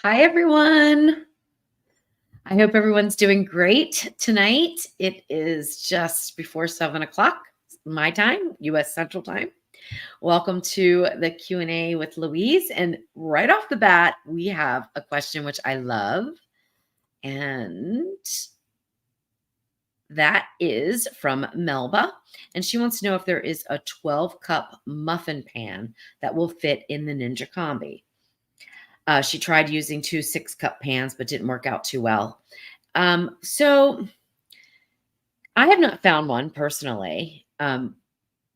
Hi, everyone. I hope everyone's doing great tonight. It is just before 7 o'clock, my time, U.S. Central Time. Welcome to the Q&A with Louise. And right off the bat, we have a question which I love. And that is from Melba. And she wants to know if there is a 12-cup muffin pan that will fit in the Ninja Combi. She tried using two 6-cup pans, but didn't work out too well. So I have not found one personally. You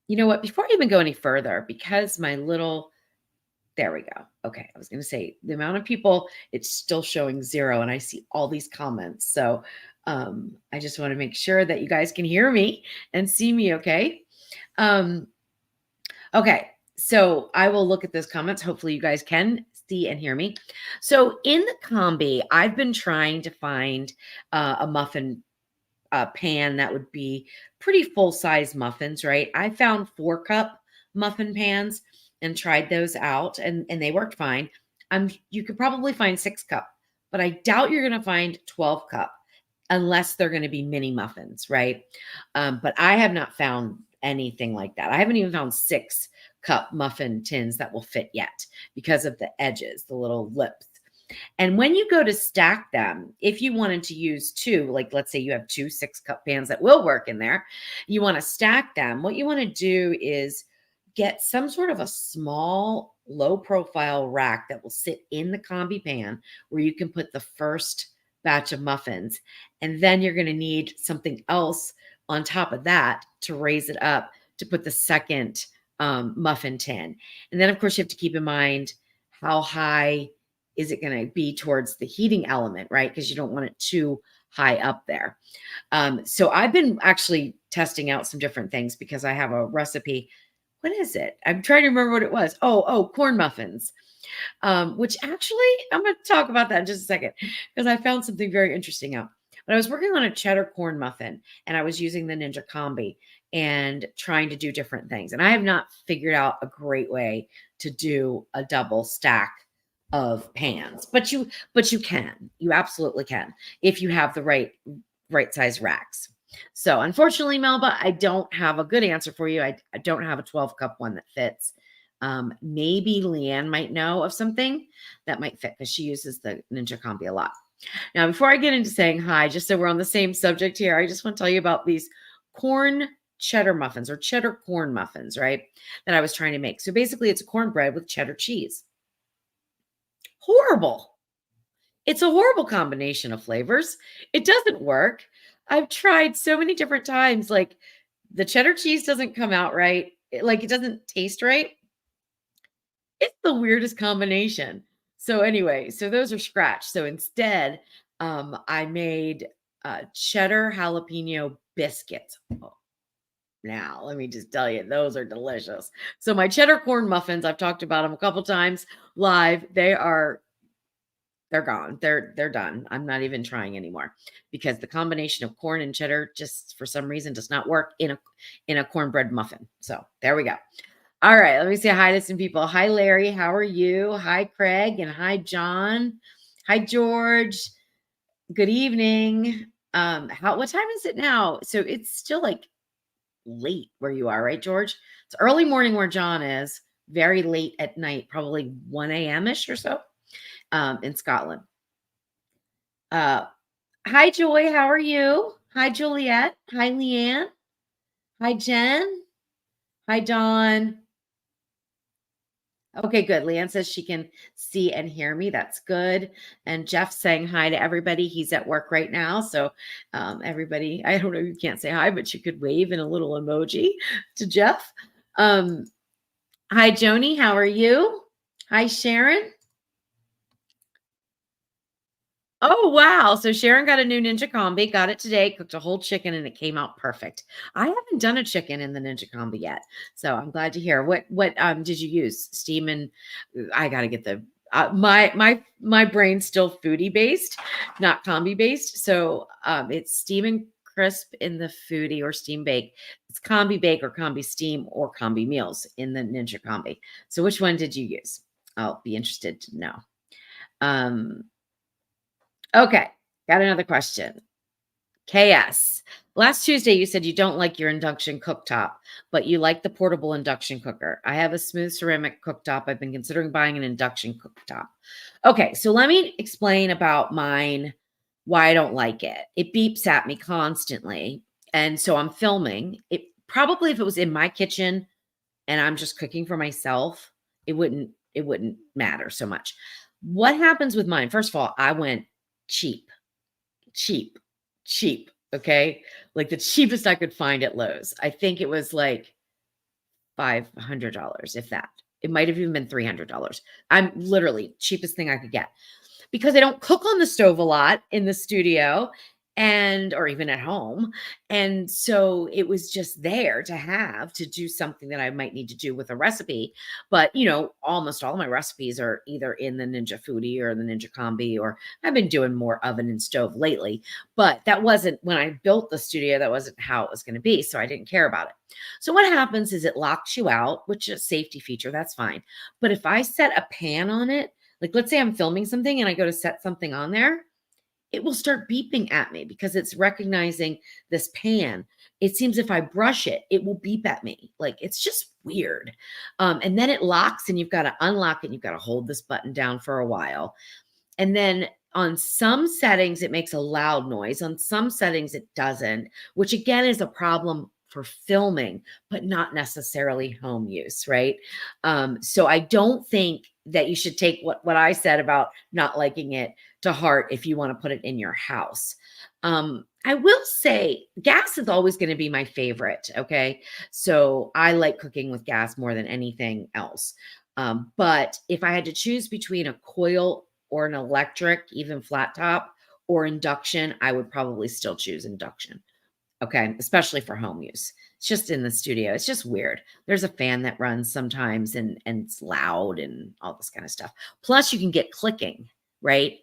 know what? Before I even go any further, because there we go. Okay. I was going to say the amount of people, it's still showing 0 and I see all these comments. So I just want to make sure that you guys can hear me and see me. Okay. Okay. So I will look at those comments. Hopefully you guys can see and hear me. So in the Combi, I've been trying to find a muffin pan that would be pretty full-size muffins, right? I found 4-cup muffin pans and tried those out and they worked fine. You could probably find 6-cup, but I doubt you're going to find 12-cup unless they're going to be mini muffins, right? But I have not found anything like that. I haven't even found 6-cup muffin tins that will fit yet because of the edges, the little lips. And when you go to stack them, if you wanted to use two, like let's say you have two 6-cup pans that will work in there, you want to stack them. What you want to do is get some sort of a small low profile rack that will sit in the Combi pan where you can put the first batch of muffins. And then you're going to need something else on top of that to raise it up to put the second muffin tin. And then of course you have to keep in mind how high is it going to be towards the heating element, right? Because you don't want it too high up there. So I've been actually testing out some different things because I have a recipe. What is it? I'm trying to remember what it was. Oh, corn muffins, which actually I'm going to talk about that in just a second because I found something very interesting out. But I was working on a cheddar corn muffin and I was using the Ninja Combi and trying to do different things. And I have not figured out a great way to do a double stack of pans, but you absolutely can if you have the right size racks. So unfortunately, Melba, I don't have a good answer for you. I don't have a 12-cup one that fits. Maybe Leanne might know of something that might fit because she uses the Ninja Combi a lot. Now, before I get into saying hi, just so we're on the same subject here, I just want to tell you about these corn cheddar muffins or cheddar corn muffins, right? That I was trying to make. So basically it's a cornbread with cheddar cheese. Horrible. It's a horrible combination of flavors. It doesn't work. I've tried so many different times. Like the cheddar cheese doesn't come out right. It doesn't taste right. It's the weirdest combination. So anyway, so those are scratched. So instead, I made cheddar jalapeno biscuits. Oh, now, let me just tell you, those are delicious. So my cheddar corn muffins, I've talked about them a couple times live. They're gone. They're done. I'm not even trying anymore because the combination of corn and cheddar just for some reason does not work in a cornbread muffin. So there we go. All right, let me say hi to some people. Hi, Larry. How are you? Hi, Craig, and hi, John. Hi, George. Good evening. What time is it now? So it's still like late where you are, right, George? It's early morning where John is. Very late at night, probably 1 a.m.-ish or so. In Scotland. Hi, Joy. How are you? Hi, Juliet. Hi, Leanne. Hi, Jen. Hi, Dawn. Okay, good. Leanne says she can see and hear me. That's good. And Jeff saying hi to everybody. He's at work right now. So everybody, I don't know if you can't say hi, but you could wave in a little emoji to Jeff. Hi, Joni. How are you? Hi, Sharon. Oh, wow. So Sharon got a new Ninja Combi, got it today, cooked a whole chicken, and it came out perfect. I haven't done a chicken in the Ninja Combi yet. So I'm glad to hear. What did you use? Steam and I gotta get the my brain's still foodie based, not combi based. So it's steam and crisp in the foodie or steam bake. It's combi bake or combi steam or combi meals in the Ninja Combi. So which one did you use? I'll be interested to know. Um, okay, got another question. KS. Last Tuesday, you said you don't like your induction cooktop, but you like the portable induction cooker. I have a smooth ceramic cooktop. I've been considering buying an induction cooktop. Okay, so let me explain about mine, why I don't like it. It beeps at me constantly. And so I'm filming. It probably, if it was in my kitchen and I'm just cooking for myself, it wouldn't matter so much. What happens with mine? First of all, I went cheap cheap, cheap, okay? Like the cheapest I could find at Lowe's. I think it was like $500, if that. It might have even been $300. I'm literally cheapest thing I could get because I don't cook on the stove a lot in the studio and or even at home. And so it was just there to have to do something that I might need to do with a recipe. But, almost all my recipes are either in the Ninja Foodie or the Ninja Combi, or I've been doing more oven and stove lately. But that wasn't when I built the studio, that wasn't how it was going to be. So I didn't care about it. So what happens is it locks you out, which is a safety feature. That's fine. But if I set a pan on it, like let's say I'm filming something and I go to set something on there, it will start beeping at me because it's recognizing this pan. It seems if I brush it, it will beep at me. Like it's just weird. And then it locks and you've got to unlock it. And you've got to hold this button down for a while. And then on some settings, it makes a loud noise. On some settings, it doesn't, which again is a problem for filming, but not necessarily home use, right? So I don't think that you should take what I said about not liking it to heart if you want to put it in your house. I will say gas is always going to be my favorite. Okay. So I like cooking with gas more than anything else. But if I had to choose between a coil or an electric, even flat top, or induction, I would probably still choose induction. Okay, especially for home use. It's just in the studio. It's just weird. There's a fan that runs sometimes and it's loud and all this kind of stuff. Plus you can get clicking, right?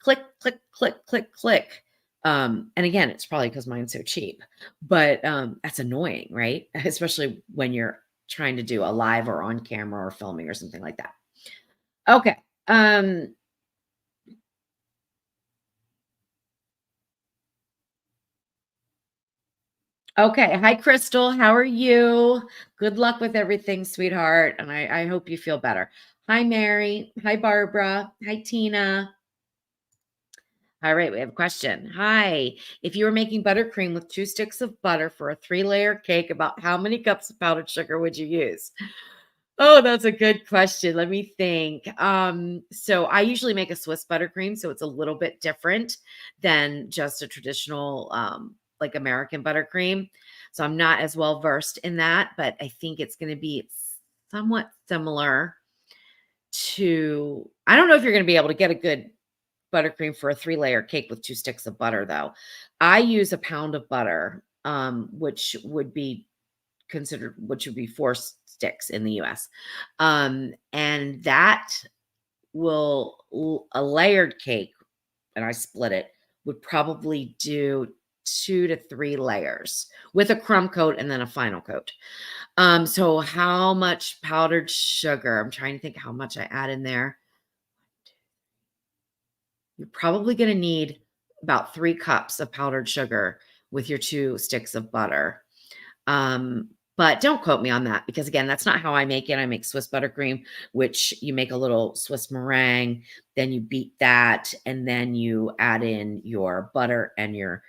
Click, click, click, click, click. And again, it's probably because mine's so cheap, but that's annoying, right? Especially when you're trying to do a live or on camera or filming or something like that. Okay. Okay. Hi, Crystal. How are you? Good luck with everything, sweetheart. And I hope you feel better. Hi, Mary. Hi, Barbara. Hi, Tina. All right, we have a question. Hi. If you were making buttercream with 2 sticks of butter for a 3-layer cake, about how many cups of powdered sugar would you use? Oh, that's a good question. Let me think. So I usually make a Swiss buttercream, so it's a little bit different than just a traditional like American buttercream. So I'm not as well versed in that, but I think it's going to be somewhat similar to, I don't know if you're going to be able to get a good buttercream for a 3-layer cake with 2 sticks of butter though. I use a pound of butter, which would be 4 sticks in the US. And that a layered cake, and I split it, would probably do 2 to 3 layers with a crumb coat and then a final coat. So how much powdered sugar? I'm trying to think how much I add in there. You're probably going to need about 3 cups of powdered sugar with your 2 sticks of butter. But don't quote me on that because again, that's not how I make it. I make Swiss buttercream, which you make a little Swiss meringue, then you beat that, and then you add in your butter and your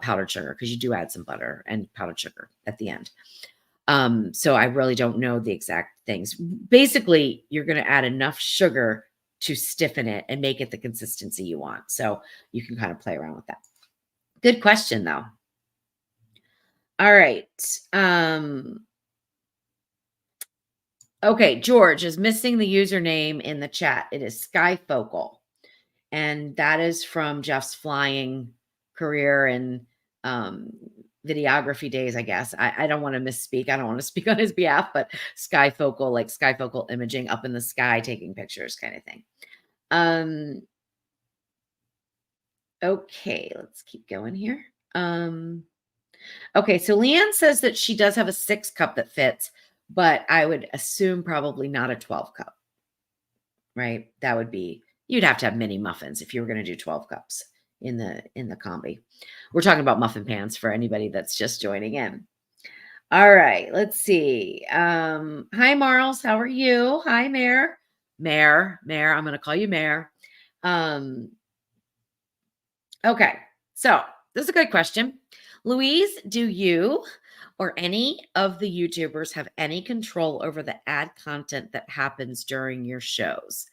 powdered sugar because you do add some butter and powdered sugar at the end. So I really don't know the exact things. Basically, you're going to add enough sugar to stiffen it and make it the consistency you want. So you can kind of play around with that. Good question, though. All right. Okay, George is missing the username in the chat. It is Skyfocal. And that is from Jeff's flying career and videography days, I guess. I don't want to misspeak. I don't want to speak on his behalf, but Skyfocal, like Skyfocal imaging up in the sky, taking pictures kind of thing. Okay, let's keep going here. Okay, so Leanne says that she does have a 6-cup that fits, but I would assume probably not a 12-cup, right? That would be You'd have to have mini muffins if you were going to do 12 cups in the combi. We're talking about muffin pans for anybody that's just joining in. All right, let's see. Hi, Marls. How are you? Hi, Mare. Mare. I'm going to call you Mare. Okay, so this is a good question. Louise, do you or any of the YouTubers have any control over the ad content that happens during your shows?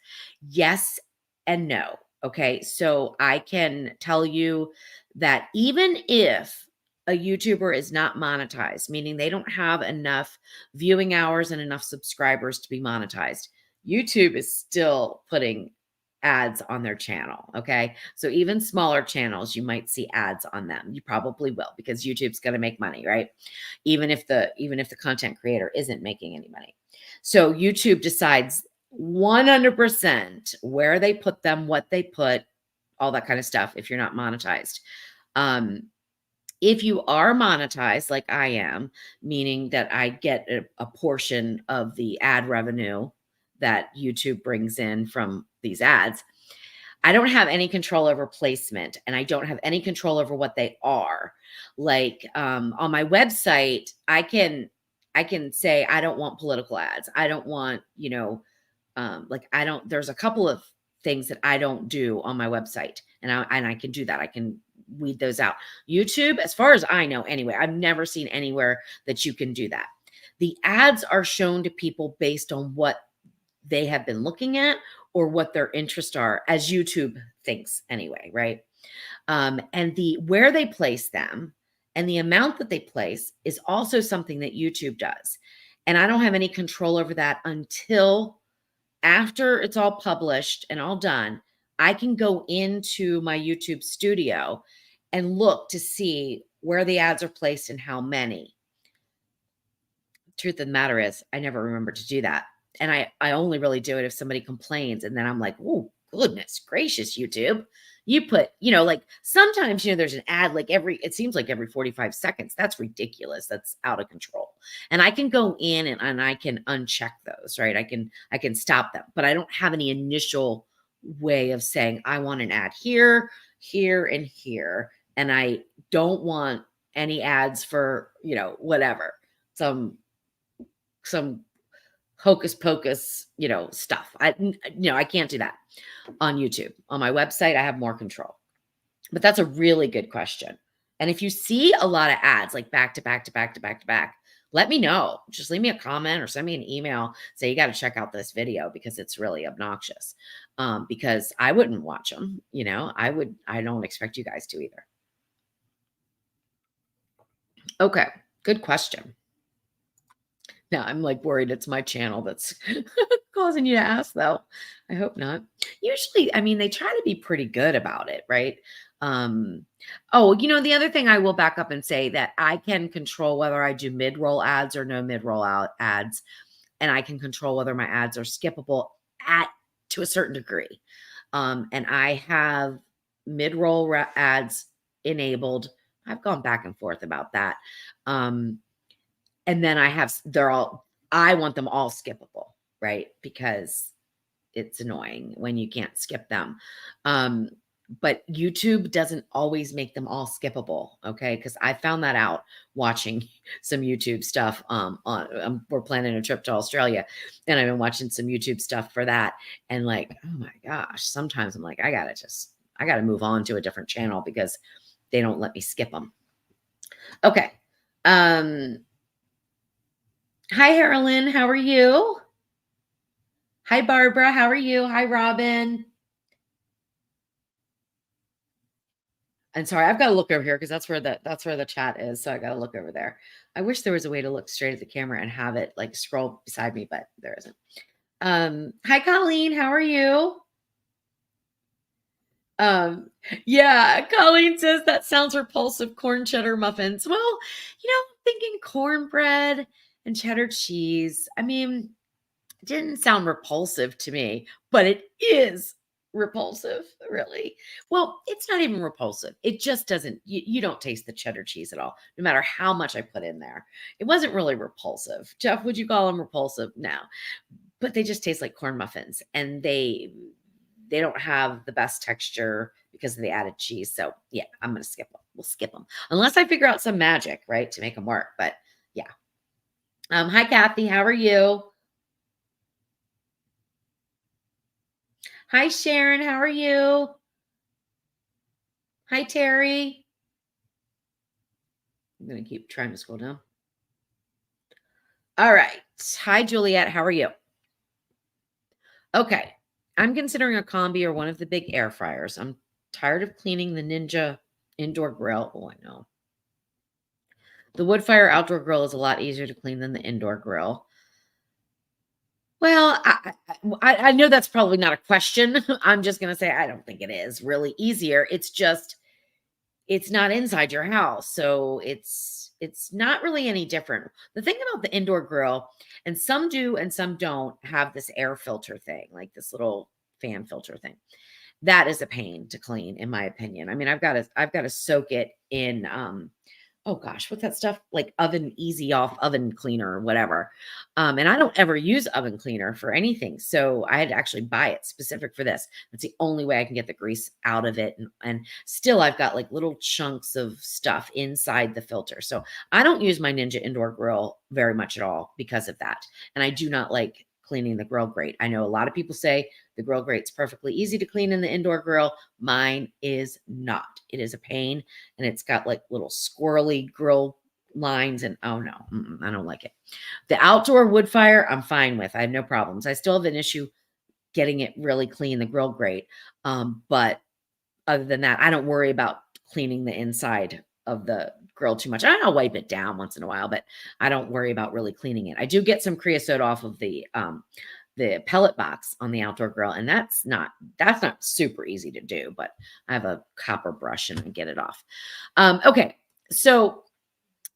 Yes and no. Okay, so I can tell you that even if a YouTuber is not monetized, meaning they don't have enough viewing hours and enough subscribers to be monetized, YouTube is still putting ads on their channel. Okay. So even smaller channels, you might see ads on them. You probably will because YouTube's going to make money, right? Even if the content creator isn't making any money. So YouTube decides 100% where they put them, what they put, all that kind of stuff if you're not monetized. If you are monetized, like I am, meaning that I get a portion of the ad revenue that YouTube brings in from these ads, I don't have any control over placement and I don't have any control over what they are. Like on my website, I can say I don't want political ads. I don't want, there's a couple of things that I don't do on my website and I can do that. I can weed those out. YouTube, as far as I know anyway, I've never seen anywhere that you can do that. The ads are shown to people based on what they have been looking at or what their interests are, as YouTube thinks anyway, right? And the where they place them and the amount that they place is also something that YouTube does. And I don't have any control over that until after it's all published and all done. I can go into my YouTube studio and look to see where the ads are placed and how many. Truth of the matter is, I never remember to do that. And I only really do it if somebody complains. And then I'm like, oh, goodness gracious, YouTube. You put, like sometimes, there's an ad like it seems like every 45 seconds. That's ridiculous. That's out of control. And I can go in and I can uncheck those, right? I can stop them, but I don't have any initial way of saying I want an ad here, here, and here. And I don't want any ads for, whatever, some hocus pocus, stuff. I can't do that on YouTube. On my website, I have more control. But that's a really good question. And if you see a lot of ads like back to back to back to back to back, let me know. Just leave me a comment or send me an email. Say you got to check out this video because it's really obnoxious. Because I wouldn't watch them. I don't expect you guys to either. Okay, good question. Now I'm like worried it's my channel that's causing you to ask, though. I hope not. Usually, they try to be pretty good about it, right? The other thing I will back up and say that I can control whether I do mid-roll ads or no mid-roll out ads, and I can control whether my ads are skippable to a certain degree. And I have mid-roll ads enabled. I've gone back and forth about that. And then I want them all skippable, right? Because it's annoying when you can't skip them. But YouTube doesn't always make them all skippable, okay? Because I found that out watching some YouTube stuff. We're planning a trip to Australia, and I've been watching some YouTube stuff for that. And like, oh my gosh, sometimes I'm like, I gotta move on to a different channel because they don't let me skip them. Okay. Hi, Harolyn. How are you? Hi, Barbara. How are you? Hi, Robin. And sorry, I've got to look over here because that's where the chat is. So I got to look over there. I wish there was a way to look straight at the camera and have it like scroll beside me, but there isn't. Hi, Colleen. How are you? Yeah, Colleen says that sounds repulsive. Corn cheddar muffins. Well, thinking cornbread and cheddar cheese. It didn't sound repulsive to me, but it is repulsive, really. Well, it's not even repulsive. It just doesn't, you don't taste the cheddar cheese at all, no matter how much I put in there. It wasn't really repulsive. Jeff, would you call them repulsive? No, but they just taste like corn muffins, and they don't have the best texture because of the added cheese. So yeah, I'm going to skip them. We'll skip them unless I figure out some magic, right, to make them work. But yeah. Hi, Kathy. How are you? Hi, Sharon. How are you? Hi, Terry. I'm going to keep trying to scroll down. All right. Hi, Juliet. How are you? Okay. I'm considering a Combi or one of the big air fryers. I'm tired of cleaning the Ninja indoor grill. Oh, I know. The wood fire outdoor grill is a lot easier to clean than the indoor grill. Well, I know that's probably not a question. I'm just going to say I don't think it is really easier. It's just it's not inside your house, so it's not really any different. The thing about the indoor grill, and some do and some don't have this air filter thing, like this little fan filter thing. That is a pain to clean, in my opinion. I mean, I've got to soak it in oh gosh, what's that stuff? Like oven easy off oven cleaner or whatever. And I don't ever use oven cleaner for anything. So I had to actually buy it specific for this. That's the only way I can get the grease out of it. And still I've got like little chunks of stuff inside the filter. So I don't use my Ninja indoor grill very much at all because of that. And I do not like cleaning the grill grate. I know a lot of people say the grill grate's perfectly easy to clean in the indoor grill. Mine is not. It is a pain, and it's got like little squirrely grill lines, and oh no, I don't like it. The outdoor wood fire, I'm fine with. I have no problems. I still have an issue getting it really clean, the grill grate. But other than that, I don't worry about cleaning the inside of the grill too much. I'll wipe it down once in a while, but I don't worry about really cleaning it. I do get some creosote off of the pellet box on the outdoor grill, and that's not super easy to do, but I have a copper brush and I get it off. Okay, so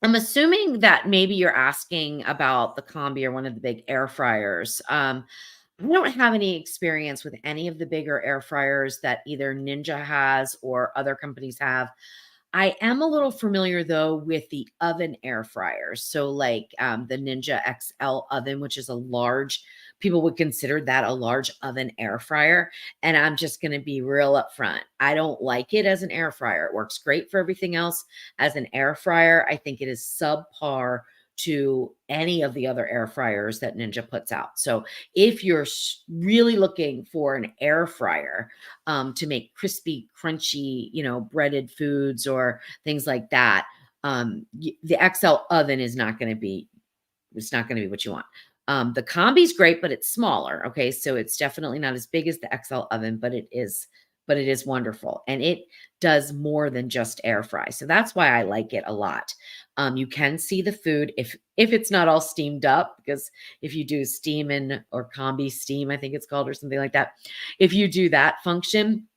I'm assuming that maybe you're asking about the Combi or one of the big air fryers. I don't have any experience with any of the bigger air fryers that either Ninja has or other companies have. I am a little familiar though with the oven air fryers. So like the Ninja XL oven, which is a large, people would consider that a large oven air fryer. And I'm just going to be real upfront. I don't like it as an air fryer. It works great for everything else. As an air fryer, I think it is subpar to any of the other air fryers that Ninja puts out. So if you're really looking for an air fryer to make crispy, crunchy, breaded foods or things like that, the XL oven is not going to be, it's not going to be what you want. The Combi's great, but it's smaller. Okay. So it's definitely not as big as the XL oven, but it is wonderful. And it does more than just air fry. So that's why I like it a lot. You can see the food if it's not all steamed up, because if you do steam in or Combi steam, I think it's called, or something like that. If you do that function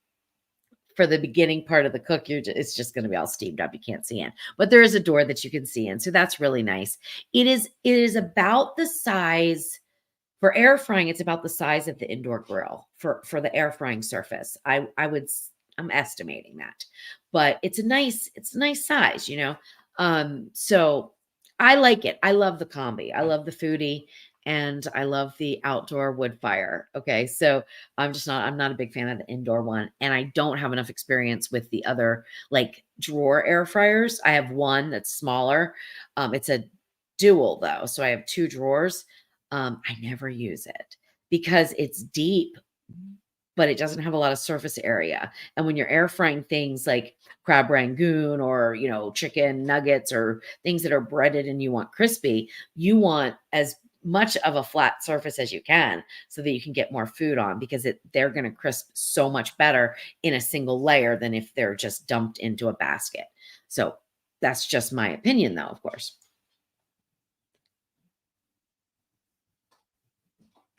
for the beginning part of the cook, it's just going to be all steamed up. You can't see in, but there is a door that you can see in. So that's really nice. It is about the size for air frying. It's about the size of the indoor grill for the air frying surface. I'm estimating that, but it's a nice size, so I like it. I love the Combi. I love the foodie, and I love the outdoor wood fire. Okay. So I'm not a big fan of the indoor one, and I don't have enough experience with the other like drawer air fryers. I have one that's smaller. It's a dual though. So I have two drawers. I never use it because it's deep, but it doesn't have a lot of surface area. And when you're air frying things like crab rangoon or, chicken nuggets or things that are breaded and you want crispy, you want as much of a flat surface as you can so that you can get more food on, because they're going to crisp so much better in a single layer than if they're just dumped into a basket. So that's just my opinion though, of course.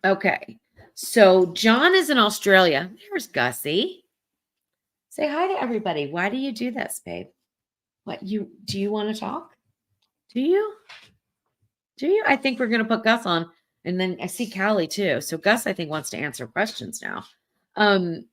Okay. So John is in Australia. There's Gussie. Say hi to everybody. Why do you do this, babe? Do you want to talk? Do you? Do you? I think we're gonna put Gus on. And then I see Callie too. So Gus, I think, wants to answer questions now. Um,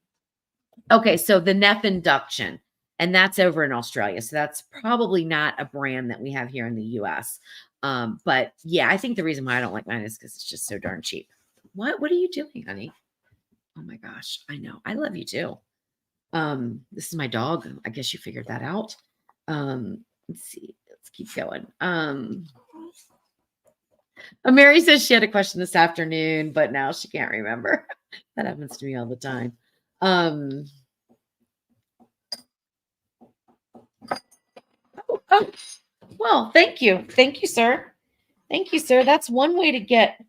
okay, so the Neff Induction, and that's over in Australia. So that's probably not a brand that we have here in the US. But yeah, I think the reason why I don't like mine is because it's just so darn cheap. What are you doing, honey? Oh my gosh, I know. I love you too. This is my dog. I guess you figured that out. Let's see. Let's keep going. Mary says she had a question this afternoon, but now she can't remember. That happens to me all the time. Um, oh, well, thank you. Thank you, sir. Thank you, sir. That's one way to get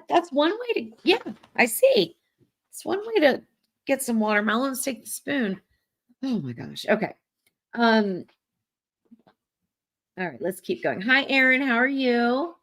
that's one way to yeah, I see. It's one way to get some watermelons. Take the spoon. Oh my gosh. Okay. Um, all right, let's keep going. Hi, Erin. How are you?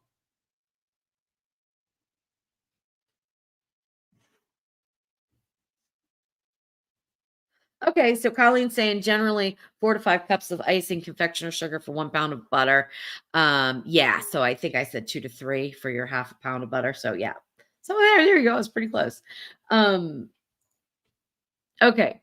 Okay, so Colleen's saying generally 4 to 5 cups of icing, confectioner sugar for 1 pound of butter. Yeah, so I think I said 2 to 3 for your half a pound of butter. So yeah. So there you go. It's pretty close. Um, okay.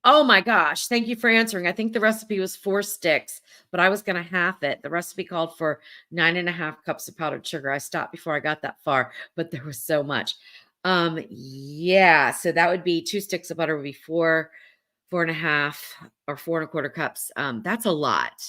Oh my gosh. Thank you for answering. I think the recipe was 4 sticks, but I was gonna half it. The recipe called for 9.5 cups of powdered sugar. I stopped before I got that far, but there was so much. Yeah, so that would be 2 sticks of butter would be 4.5 or 4 1/4 cups. That's a lot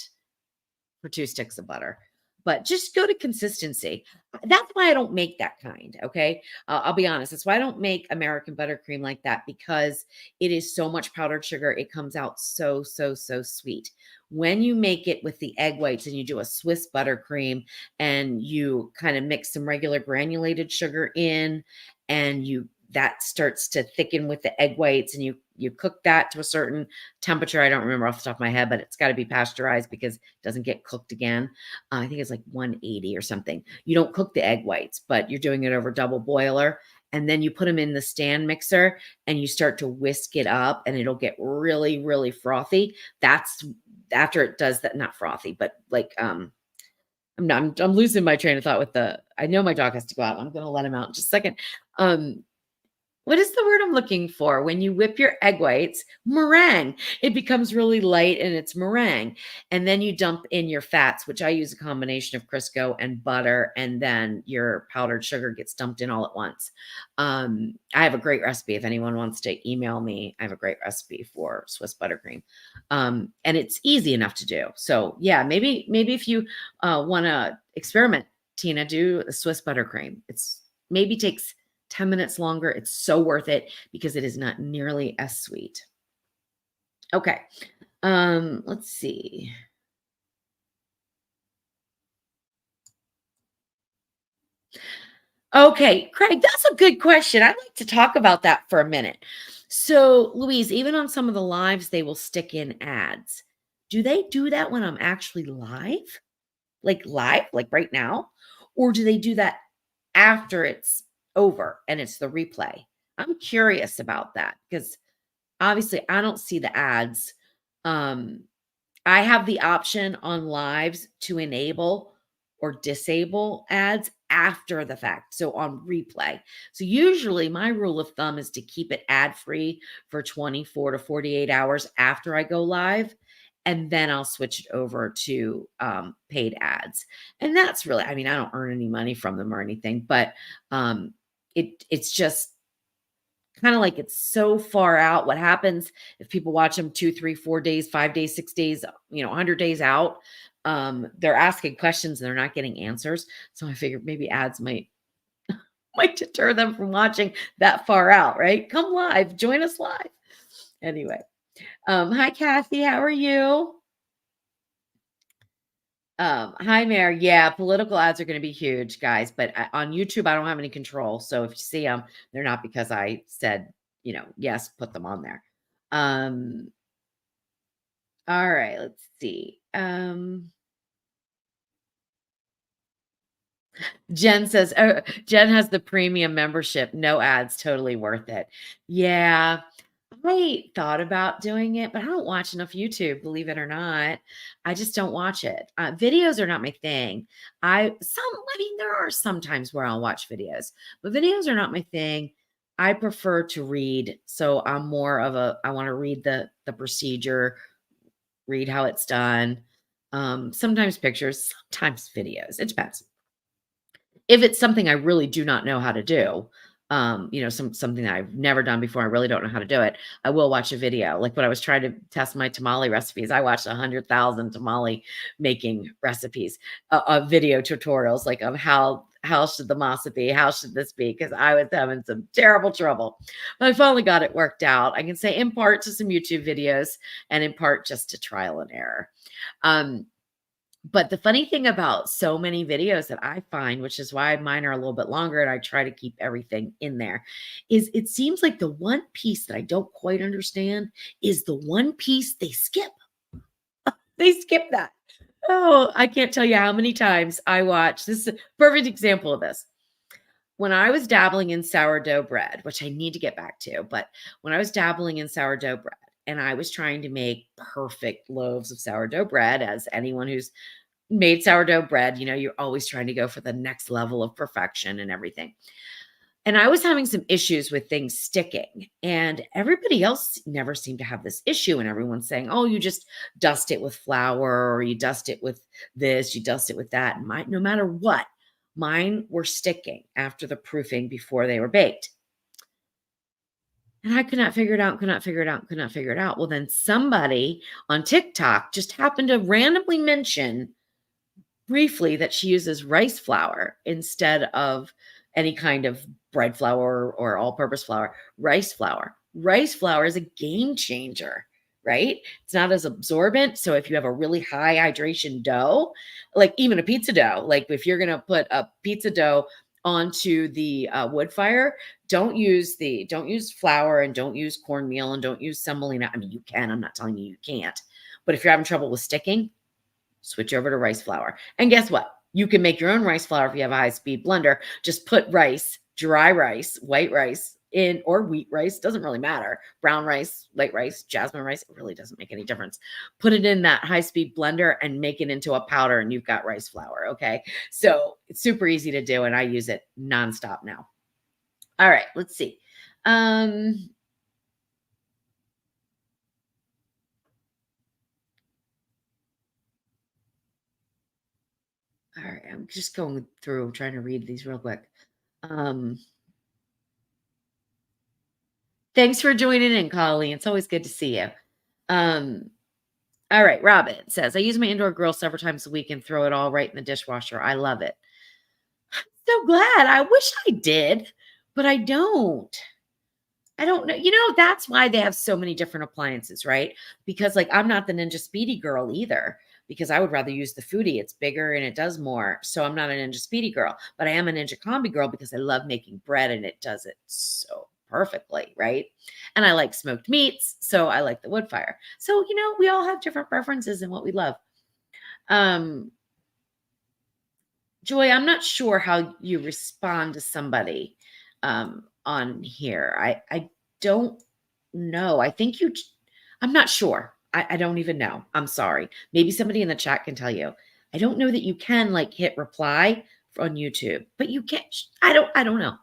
for 2 sticks of butter. But just go to consistency. That's why I don't make that kind. Okay. I'll be honest. That's why I don't make American buttercream like that because it is so much powdered sugar. It comes out so, so, so sweet. When you make it with the egg whites and you do a Swiss buttercream and you kind of mix some regular granulated sugar in and that starts to thicken with the egg whites and you cook that to a certain temperature. I don't remember off the top of my head, but it's got to be pasteurized because it doesn't get cooked again. I think it's like 180 or something. You don't cook the egg whites, but you're doing it over double boiler. And then you put them in the stand mixer and you start to whisk it up and it'll get really, really frothy. That's after it does that, not frothy, but like, I'm losing my train of thought with I know my dog has to go out. I'm going to let him out in just a second. Um, what is the word I'm looking for? When you whip your egg whites, meringue, it becomes really light and it's meringue. And then you dump in your fats, which I use a combination of Crisco and butter, and then your powdered sugar gets dumped in all at once. I have a great recipe. If anyone wants to email me, I have a great recipe for Swiss buttercream. And it's easy enough to do. So yeah, maybe if you want to experiment, Tina, do a Swiss buttercream. It's maybe takes 10 minutes longer. It's so worth it because it is not nearly as sweet. Okay. Let's see. Okay, Craig, that's a good question. I'd like to talk about that for a minute. So, Louise, even on some of the lives, they will stick in ads. Do they do that when I'm actually live? Live, like right now? Or do they do that after it's over and it's the replay? I'm curious about that because obviously, I don't see the ads. Um, I have the option on lives to enable or disable ads after the fact, so on replay. So usually my rule of thumb is to keep it ad free for 24 to 48 hours after I go live. And then I'll switch it over to paid ads. And that's really, I mean, I don't earn any money from them or anything, but it's just kind of like it's so far out. What happens if people watch them 2, 3, 4 days, 5 days, 6 days, 100 days out? They're asking questions and they're not getting answers. So I figured maybe ads might deter them from watching that far out, right? Come live, join us live. Anyway, hi Kathy, how are you? Hi Mary. Yeah, political ads are going to be huge, guys. But on YouTube, I don't have any control. So if you see them, they're not because I said, yes, put them on there. All right, let's see. Jen says, oh, Jen has the premium membership, no ads, totally worth it. Yeah, I thought about doing it, but I don't watch enough YouTube, believe it or not. I just don't watch it. Videos are not my thing. I mean, there are some times where I'll watch videos, but videos are not my thing. I prefer to read. So I'm more of I want to read the procedure, read how it's done. Sometimes pictures, sometimes videos. It depends. If it's something I really do not know how to do, something that I've never done before, I really don't know how to do it, I will watch a video. Like when I was trying to test my tamale recipes, I watched 100,000 tamale making recipes, video tutorials, like of how should the masa be? How should this be? Because I was having some terrible trouble. But I finally got it worked out. I can say in part to some YouTube videos and in part just to trial and error. Um, but the funny thing about so many videos that I find, which is why mine are a little bit longer and I try to keep everything in there, is it seems like the one piece that I don't quite understand is the one piece they skip. They skip that. Oh, I can't tell you how many times I watch. This is a perfect example of this. When I was dabbling in sourdough bread, which I need to get back to, but when I was dabbling in sourdough bread and I was trying to make perfect loaves of sourdough bread, as anyone who's made sourdough bread, you're always trying to go for the next level of perfection and everything. And I was having some issues with things sticking, and everybody else never seemed to have this issue. And everyone's saying, oh, you just dust it with flour, or you dust it with this, you dust it with that. And no matter what, mine were sticking after the proofing before they were baked. And I could not figure it out, could not figure it out, could not figure it out. Well, then somebody on TikTok just happened to randomly mention briefly that she uses rice flour instead of any kind of bread flour or all-purpose flour. Rice flour. Rice flour is a game changer, right? It's not as absorbent. So if you have a really high hydration dough, like even a pizza dough, like if you're going to put a pizza dough onto the wood fire, don't use flour and don't use cornmeal and don't use semolina. I mean, you can. I'm not telling you can't. But if you're having trouble with sticking, switch over to rice flour. And guess what? You can make your own rice flour if you have a high-speed blender. Just put rice, dry rice, white rice in, or wheat rice, doesn't really matter. Brown rice, light rice, jasmine rice, it really doesn't make any difference. Put it in that high-speed blender and make it into a powder and you've got rice flour, okay? So it's super easy to do and I use it nonstop now. All right, let's see. All right, I'm just going through trying to read these real quick. Thanks for joining in, Colleen. It's always good to see you. All right, Robin says, I use my indoor grill several times a week and throw it all right in the dishwasher. I love it. So glad. I wish I did, but I don't. I don't know. That's why they have so many different appliances, right? Because like I'm not the Ninja Speedy girl either, because I would rather use the Foodie. It's bigger and it does more. So I'm not a Ninja Speedy girl, but I am a Ninja Combi girl because I love making bread and it does it so perfectly, right? And I like smoked meats, so I like the wood fire. So, we all have different preferences and what we love. Joy, I'm not sure how you respond to somebody on here. I don't know. I think I'm not sure. I don't even know. I'm sorry. Maybe somebody in the chat can tell you. I don't know that you can like hit reply on YouTube, but you can. I don't know.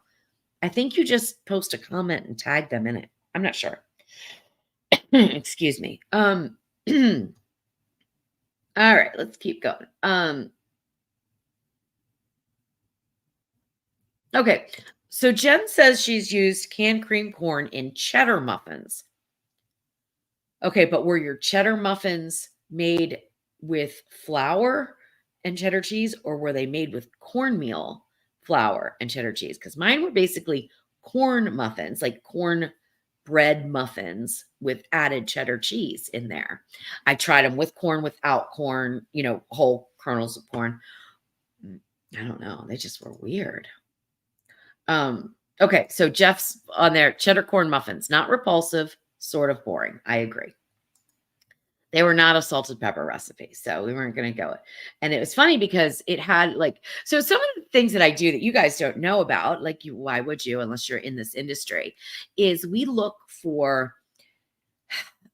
I think you just post a comment and tag them in it. I'm not sure. Excuse me. All right, let's keep going. Okay. So Jen says she's used canned cream corn in cheddar muffins. Okay, but were your cheddar muffins made with flour and cheddar cheese, or were they made with cornmeal flour and cheddar cheese? Because mine were basically corn muffins, like corn bread muffins with added cheddar cheese in there. I tried them with corn, without corn, whole kernels of corn. I don't know. They just were weird. Okay, so Jeff's on there, cheddar corn muffins, not repulsive, sort of boring. I agree. They were not a salted pepper recipe, so we weren't going to go. And it was funny because it had so some of the things that I do that you guys don't know about, like why would you, unless you're in this industry, is we look for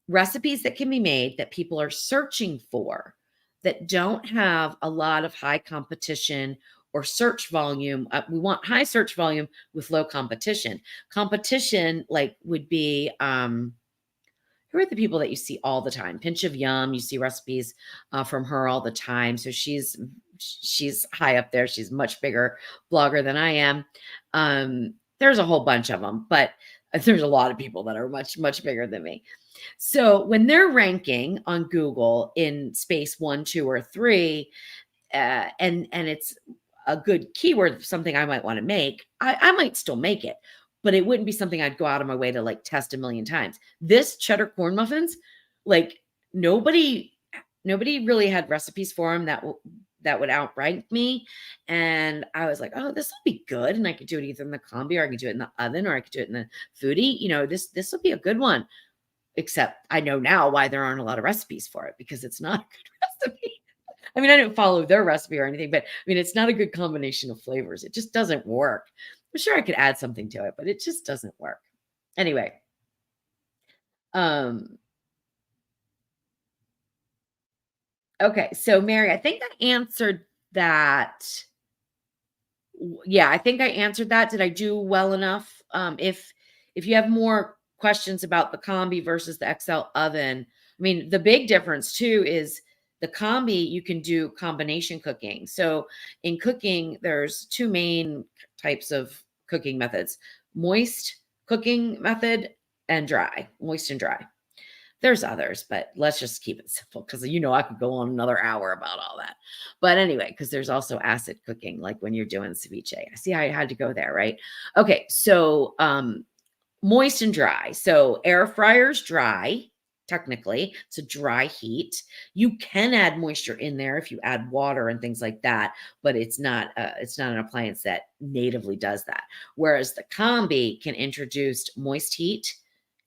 recipes that can be made that people are searching for that don't have a lot of high competition or search volume. We want high search volume with low competition. Competition would be, who are the people that you see all the time? Pinch of Yum. You see recipes from her all the time. So she's high up there. She's a much bigger blogger than I am. there's a whole bunch of them, but there's a lot of people that are much, much bigger than me. So when they're ranking on Google in space 1, 2, or 3, and it's a good keyword, something I might want to make, I might still make it, but it wouldn't be something I'd go out of my way to like test a million times. This cheddar corn muffins, like nobody, nobody really had recipes for them that would outrank me. And I was like, oh, this will be good. And I could do it either in the combi, or I could do it in the oven, or I could do it in the foodie. This will be a good one. Except I know now why there aren't a lot of recipes for it, because it's not a good recipe. I mean, I didn't follow their recipe or anything, but I mean, it's not a good combination of flavors. It just doesn't work. I'm sure I could add something to it, but it just doesn't work. Anyway, um, okay. So Mary, I think I answered that. Yeah, I think I answered that. Did I do well enough? If you have more questions about the combi versus the XL oven, I mean, the big difference too is the combi, you can do combination cooking. So in cooking, there's two main types of cooking methods: moist cooking method and dry, moist and dry. There's others, but let's just keep it simple, because I could go on another hour about all that. But anyway, because there's also acid cooking, like when you're doing ceviche. I see how I had to go there, right? Okay, so moist and dry. So air fryer's dry, technically. It's a dry heat. You can add moisture in there if you add water and things like that, but it's not an appliance that natively does that. Whereas the combi can introduce moist heat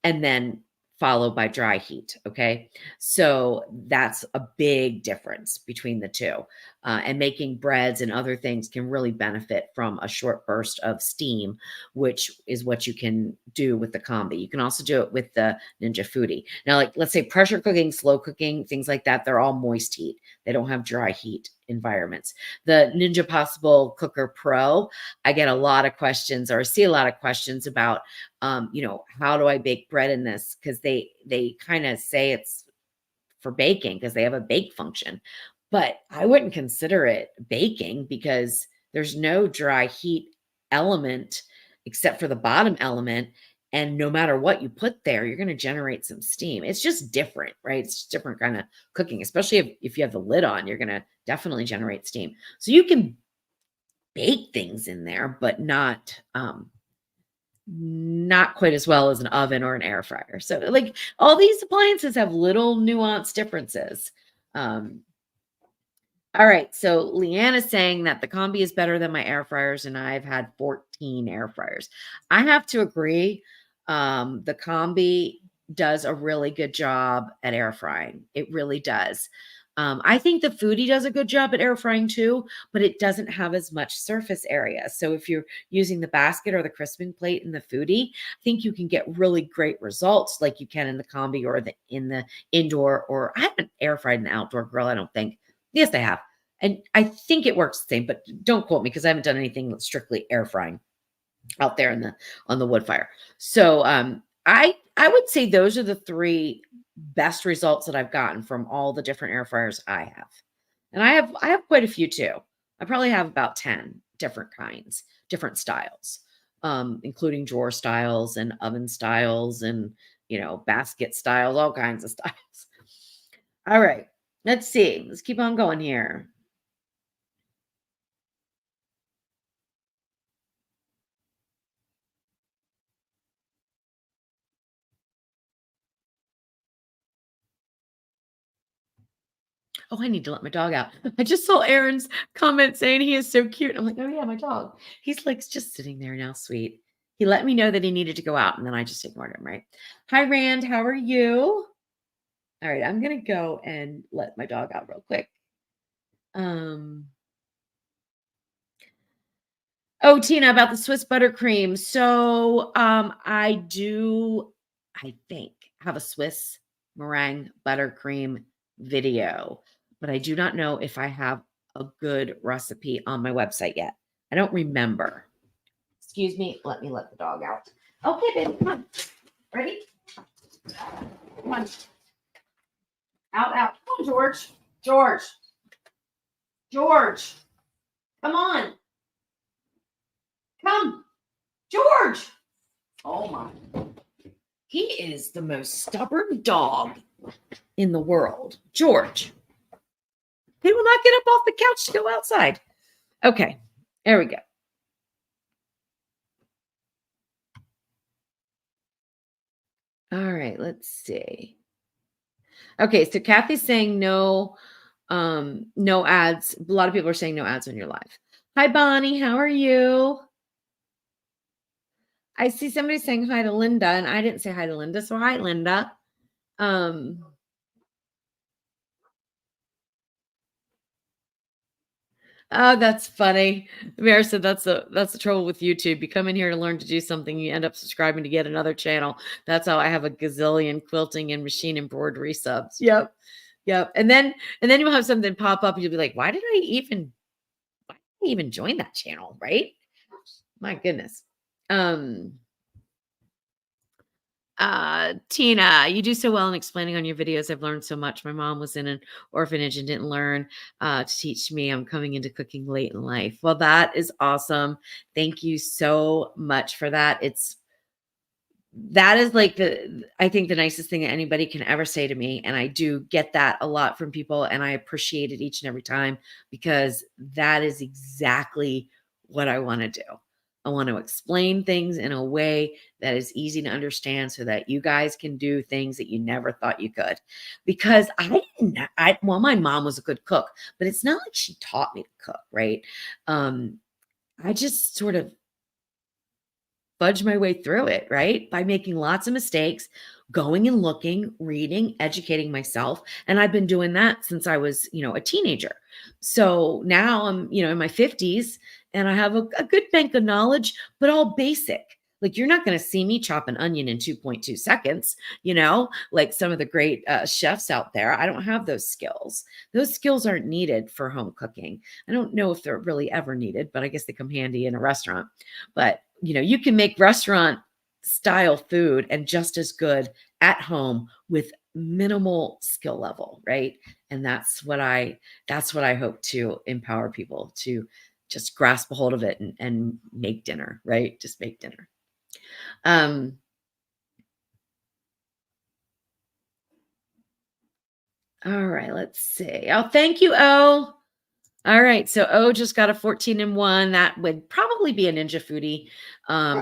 and then followed by dry heat. Okay. So that's a big difference between the two. And making breads and other things can really benefit from a short burst of steam, which is what you can do with the combi. You can also do it with the Ninja Foodie. Now, like, let's say pressure cooking, slow cooking, things like that, they're all moist heat. They don't have dry heat environments. The Ninja Possible Cooker Pro, I get a lot of questions, or see a lot of questions about, how do I bake bread in this? Because they kind of say it's for baking because they have a bake function. But I wouldn't consider it baking, because there's no dry heat element except for the bottom element. And no matter what you put there, you're going to generate some steam. It's just different, right? It's just different kind of cooking, especially if you have the lid on, you're going to definitely generate steam. So you can bake things in there, but not quite as well as an oven or an air fryer. So like all these appliances have little nuanced differences. All right. So Leanne is saying that the combi is better than my air fryers, and I've had 14 air fryers. I have to agree. The combi does a really good job at air frying. It really does. I think the foodie does a good job at air frying too, but it doesn't have as much surface area. So if you're using the basket or the crisping plate in the foodie, I think you can get really great results like you can in the combi or in the indoor. Or I haven't air fried an outdoor grill, I don't think. Yes, I have. And I think it works the same, but don't quote me because I haven't done anything that's strictly air frying out there on the wood fire. So I would say those are the three best results that I've gotten from all the different air fryers I have. And I have quite a few too. I probably have about 10 different kinds, different styles, including drawer styles and oven styles and basket styles, all kinds of styles. All right. Let's see. Let's keep on going here. Oh, I need to let my dog out. I just saw Aaron's comment saying he is so cute. I'm like, oh yeah, my dog. He's like just sitting there now, sweet. He let me know that he needed to go out, and then I just ignored him, right? Hi, Rand. How are you? All right, I'm gonna go and let my dog out real quick. Um, oh, Tina, about the Swiss buttercream. So, I think, have a Swiss meringue buttercream video, but I do not know if I have a good recipe on my website yet. I don't remember. Excuse me. Let me let the dog out. Okay, baby, come on. Ready? Come on. Out, out. Come on, George. George. George. Come on. Come. George. He is the most stubborn dog in the world. George. He will not get up off the couch to go outside. Okay, there we go. All right, let's see. Okay, so Kathy's saying no ads. A lot of people are saying no ads on your live. Hi, Bonnie. How are you? I see somebody saying hi to Linda, and I didn't say hi to Linda, so hi, Linda. Um, oh, that's funny. Mary said that's the trouble with YouTube. You come in here to learn to do something, you end up subscribing to get another channel. That's how I have a gazillion quilting and machine embroidery subs. Yep. Yep. And then you'll have something pop up and you'll be like, why did I even join that channel? Right? My goodness. Tina, you do so well in explaining on your videos. I've learned so much. My mom was in an orphanage and didn't learn to teach me. I'm coming into cooking late in life. Well, that is awesome. Thank you so much for that. That is like I think the nicest thing that anybody can ever say to me. And I do get that a lot from people, and I appreciate it each and every time, because that is exactly what I want to do. I want to explain things in a way that is easy to understand so that you guys can do things that you never thought you could. Because well, my mom was a good cook, but it's not like she taught me to cook, right? I just sort of fudge my way through it, right? By making lots of mistakes, going and looking, reading, educating myself. And I've been doing that since I was, a teenager. So now I'm, in my 50s, and I have a good bank of knowledge, but all basic. Like, you're not going to see me chop an onion in 2.2 seconds, like some of the great chefs out there. I don't have those skills. Those skills aren't needed for home cooking. I don't know if they're really ever needed, but I guess they come handy in a restaurant. But you can make restaurant style food and just as good at home with minimal skill level, right? And that's what I hope to empower people to just grasp a hold of it and make dinner, right? Just make dinner. All right, let's see. Oh, thank you, O. All right, so O just got a 14-in-1. That would probably be a Ninja Foodie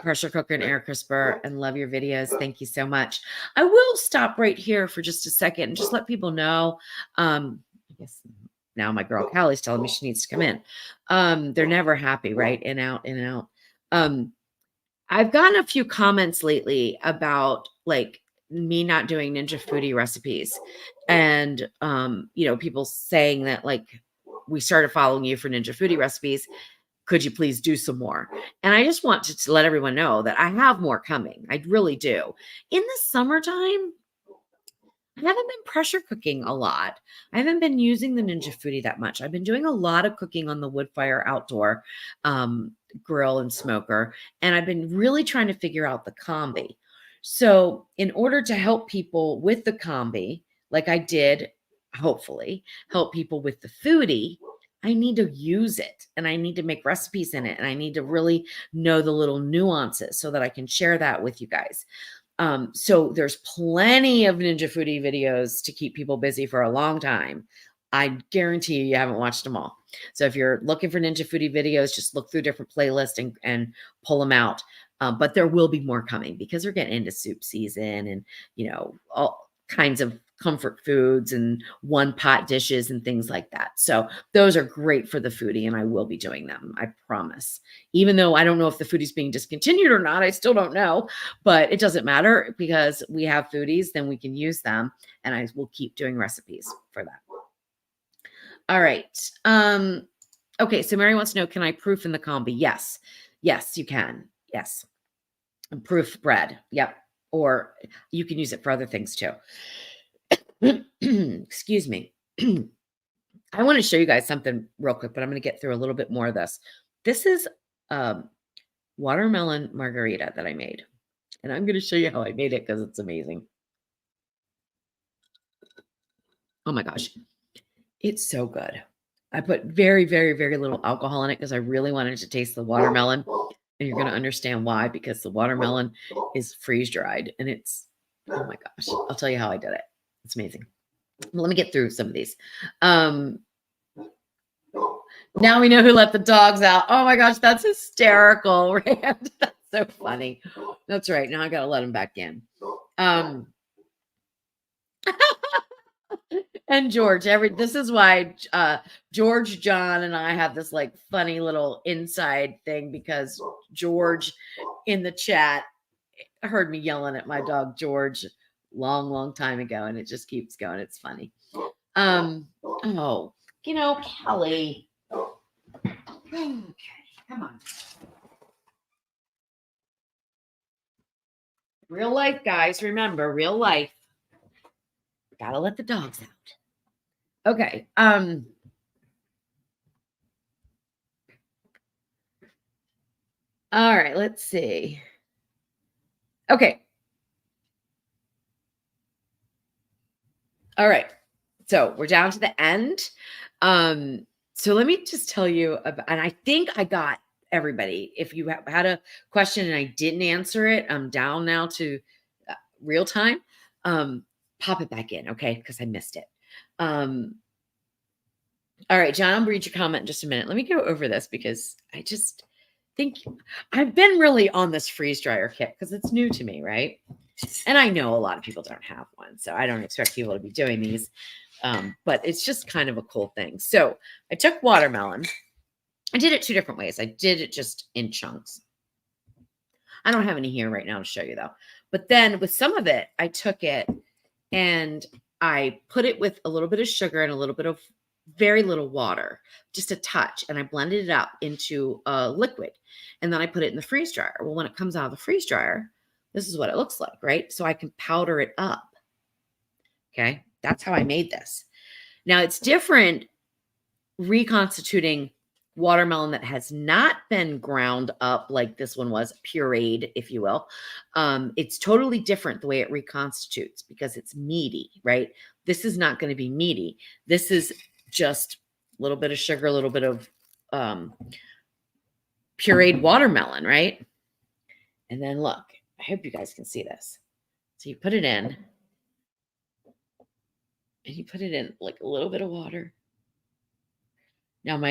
pressure cooker and air crisper. And love your videos. Thank you so much. I will stop right here for just a second and just let people know. I guess now my girl Callie's telling me she needs to come in. They're never happy, right? In, out, in, out. I've gotten a few comments lately about like me not doing Ninja Foodie recipes, and people saying that like, we started following you for Ninja Foodie recipes. Could you please do some more? And I just want to let everyone know that I have more coming. I really do. In the summertime, I haven't been pressure cooking a lot. I haven't been using the Ninja Foodie that much. I've been doing a lot of cooking on the wood fire outdoor grill and smoker. And I've been really trying to figure out the Combi. So in order to help people with the Combi, like I did, hopefully, help people with the Foodie, I need to use it, and I need to make recipes in it, and I need to really know the little nuances so that I can share that with you guys. So there's plenty of Ninja Foodie videos to keep people busy for a long time. I guarantee you haven't watched them all. So if you're looking for Ninja Foodie videos, just look through different playlists and pull them out. But there will be more coming because we're getting into soup season and, all kinds of comfort foods and one pot dishes and things like that. So those are great for the foodie, and I will be doing them. I promise. Even though I don't know if the foodie's being discontinued or not, I still don't know, but it doesn't matter because we have foodies, then we can use them, and I will keep doing recipes for that. All right. Okay. So Mary wants to know, can I proof in the Combi? Yes. Yes, you can. Yes. And proof bread. Yep. Or you can use it for other things too. Excuse me. I want to show you guys something real quick, but I'm going to get through a little bit more of this. This is watermelon margarita that I made, and I'm going to show you how I made it because it's amazing. Oh my gosh. It's so good. I put very, very, very little alcohol in it because I really wanted to taste the watermelon, and you're going to understand why, because the watermelon is freeze dried and it's Oh my gosh. I'll tell you how I did it. It's amazing. Well, let me get through some of these. Um, now we know who let the dogs out. Oh my gosh, that's hysterical, Rand. That's so funny. That's right. Now I gotta let them back in. And George, this is why George, John, and I have this like funny little inside thing because George in the chat heard me yelling at my dog George long time ago, and it just keeps going. It's funny. Oh, Kelly. Okay, come on. Real life, guys. Remember, real life. Gotta let the dogs out. Okay. All right, let's see. Okay. All right. So we're down to the end. So let me just tell you about, and I think I got everybody. If you had a question and I didn't answer it, I'm down now to real time. Pop it back in, okay? Because I missed it. All right, John, I'll read your comment in just a minute. Let me go over this because I just think I've been really on this freeze dryer kit because it's new to me, right? And I know a lot of people don't have one, so I don't expect people to be doing these. But it's just kind of a cool thing. So I took watermelon. I did it 2 different ways. I did it just in chunks. I don't have any here right now to show you though. But then with some of it, I took it and I put it with a little bit of sugar and a little bit of very little water, just a touch. And I blended it up into a liquid. And then I put it in the freeze dryer. Well, when it comes out of the freeze dryer, this is what it looks like, right? So I can powder it up. Okay. That's how I made this. Now it's different reconstituting watermelon that has not been ground up like this one was, pureed, if you will. It's totally different the way it reconstitutes because it's meaty, right? This is not going to be meaty. This is just a little bit of sugar, a little bit of pureed watermelon, right? And then look, I hope you guys can see this. So you put it in and you put it in like a little bit of water. Now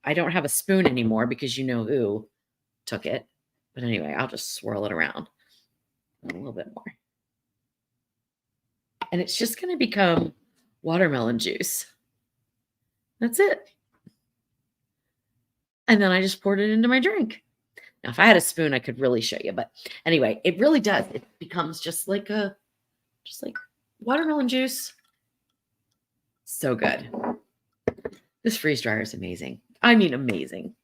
I don't have a spoon anymore because you know who took it. But anyway, I'll just swirl it around a little bit more. And it's just going to become watermelon juice. That's it. And then I just poured it into my drink. Now, if I had a spoon, I could really show you. But anyway, it really does. It becomes just like watermelon juice. So good. This freeze dryer is amazing. I mean, amazing.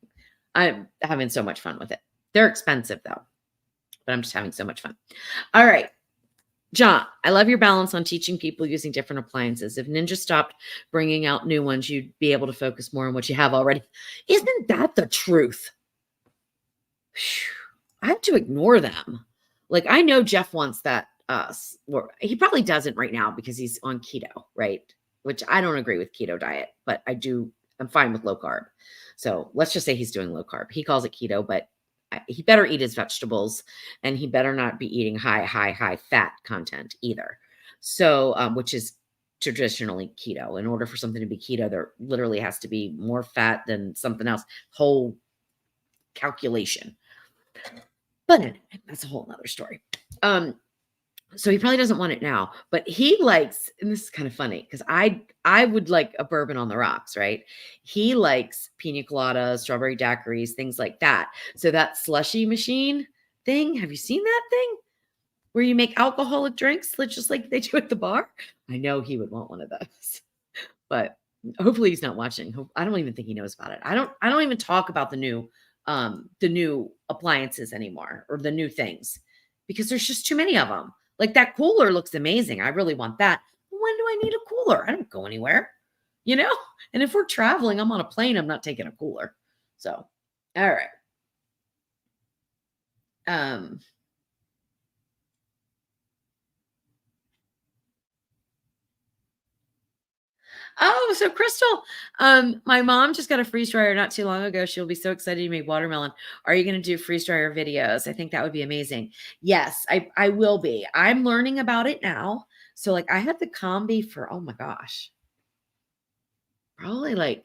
I'm having so much fun with it. They're expensive though, but I'm just having so much fun. All right. John, I love your balance on teaching people using different appliances. If Ninja stopped bringing out new ones, you'd be able to focus more on what you have already. Isn't that the truth? I have to ignore them. Like, I know Jeff wants that. Or he probably doesn't right now because he's on keto, right? Which I don't agree with keto diet, but I'm fine with low carb. So let's just say he's doing low carb. He calls it keto, but he better eat his vegetables and he better not be eating high fat content either. So, which is traditionally keto. In order for something to be keto, there literally has to be more fat than something else. Whole calculation. But anyway, that's a whole nother story. So he probably doesn't want it now, but he likes, and this is kind of funny because I would like a bourbon on the rocks, right? He likes pina coladas, strawberry daiquiris, things like that. So that slushy machine thing, have you seen that thing where you make alcoholic drinks just like they do at the bar? I know he would want one of those, but hopefully he's not watching. I don't even think he knows about it. I don't even talk about the new appliances anymore or the new things because there's just too many of them. Like that cooler looks amazing. I really want that. When do I need a cooler? I don't go anywhere, you know? And if we're traveling, I'm on a plane, I'm not taking a cooler. So, all right. Oh, so Crystal, my mom just got a freeze dryer not too long ago. She'll be so excited to make watermelon. Are you going to do freeze dryer videos? I think that would be amazing. Yes, I will be. I'm learning about it now. So like I had the Combi for, oh my gosh, probably like,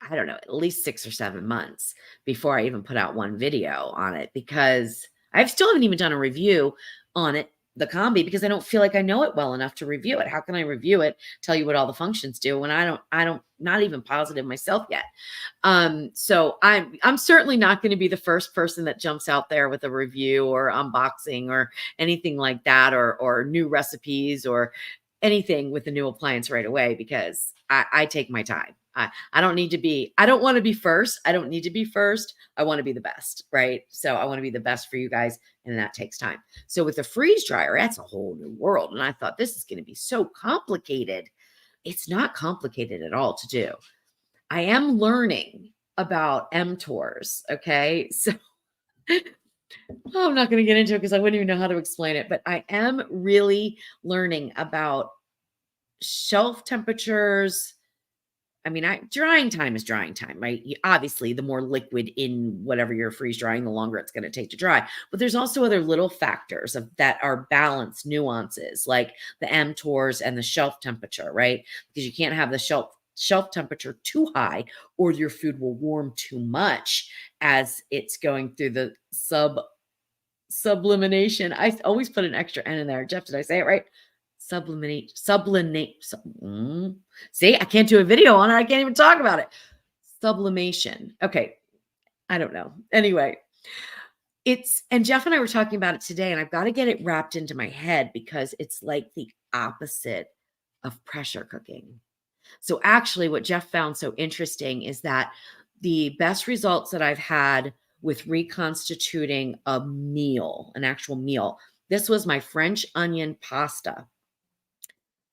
I don't know, at least 6 or 7 months before I even put out one video on it, because I still haven't even done a review on it, the Combi, because I don't feel like I know it well enough to review it. How can I review it, tell you what all the functions do when I don't not even positive myself yet. So I'm certainly not going to be the first person that jumps out there with a review or unboxing or anything like that, or new recipes or anything with a new appliance right away, because I take my time. I don't need to be, I don't want to be first. I don't need to be first. I want to be the best, right? So I want to be the best for you guys, and that takes time. So with the freeze dryer, that's a whole new world. And I thought this is going to be so complicated. It's not complicated at all to do. I am learning about mTORs. Okay. So I'm not going to get into it because I wouldn't even know how to explain it, but I am really learning about shelf temperatures. I mean, drying time is drying time, right? Obviously, the more liquid in whatever you're freeze drying, the longer it's going to take to dry. But there's also other little factors that are balance nuances, like the mTORs and the shelf temperature, right? Because you can't have the shelf temperature too high, or your food will warm too much as it's going through the sublimation. I always put an extra N in there. Jeff, did I say it right? Sublimate. See, I can't do a video on it. I can't even talk about it. Sublimation. Okay. I don't know. Anyway, and Jeff and I were talking about it today, and I've got to get it wrapped into my head because it's like the opposite of pressure cooking. So actually, what Jeff found so interesting is that the best results that I've had with reconstituting a meal, an actual meal, this was my French onion pasta.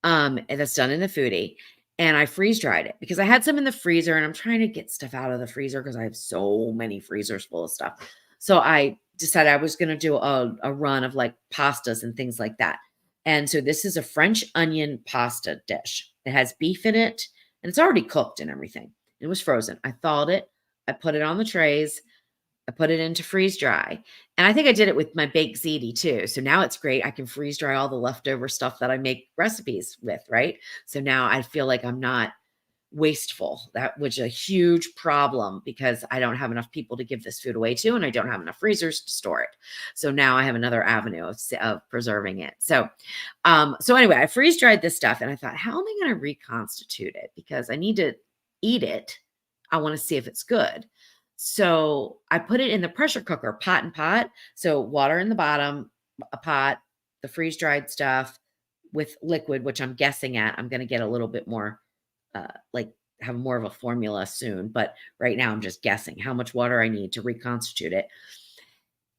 And that's done in the foodie. And I freeze dried it because I had some in the freezer, and I'm trying to get stuff out of the freezer because I have so many freezers full of stuff. So I decided I was going to do a run of like pastas and things like that. And so this is a French onion pasta dish. It has beef in it, and it's already cooked and everything. It was frozen. I thawed it. I put it on the trays. I put it into freeze dry. And I think I did it with my baked ziti too. So now it's great. I can freeze dry all the leftover stuff that I make recipes with, right? So now I feel like I'm not wasteful. That was a huge problem because I don't have enough people to give this food away to, and I don't have enough freezers to store it. So now I have another avenue of preserving it. So anyway, I freeze dried this stuff, and I thought, how am I going to reconstitute it? Because I need to eat it. I want to see if it's good. So I put it in the pressure cooker, pot and pot. So water in the bottom, a pot, the freeze dried stuff with liquid, which I'm guessing I'm going to get a little bit more, like have more of a formula soon. But right now I'm just guessing how much water I need to reconstitute it.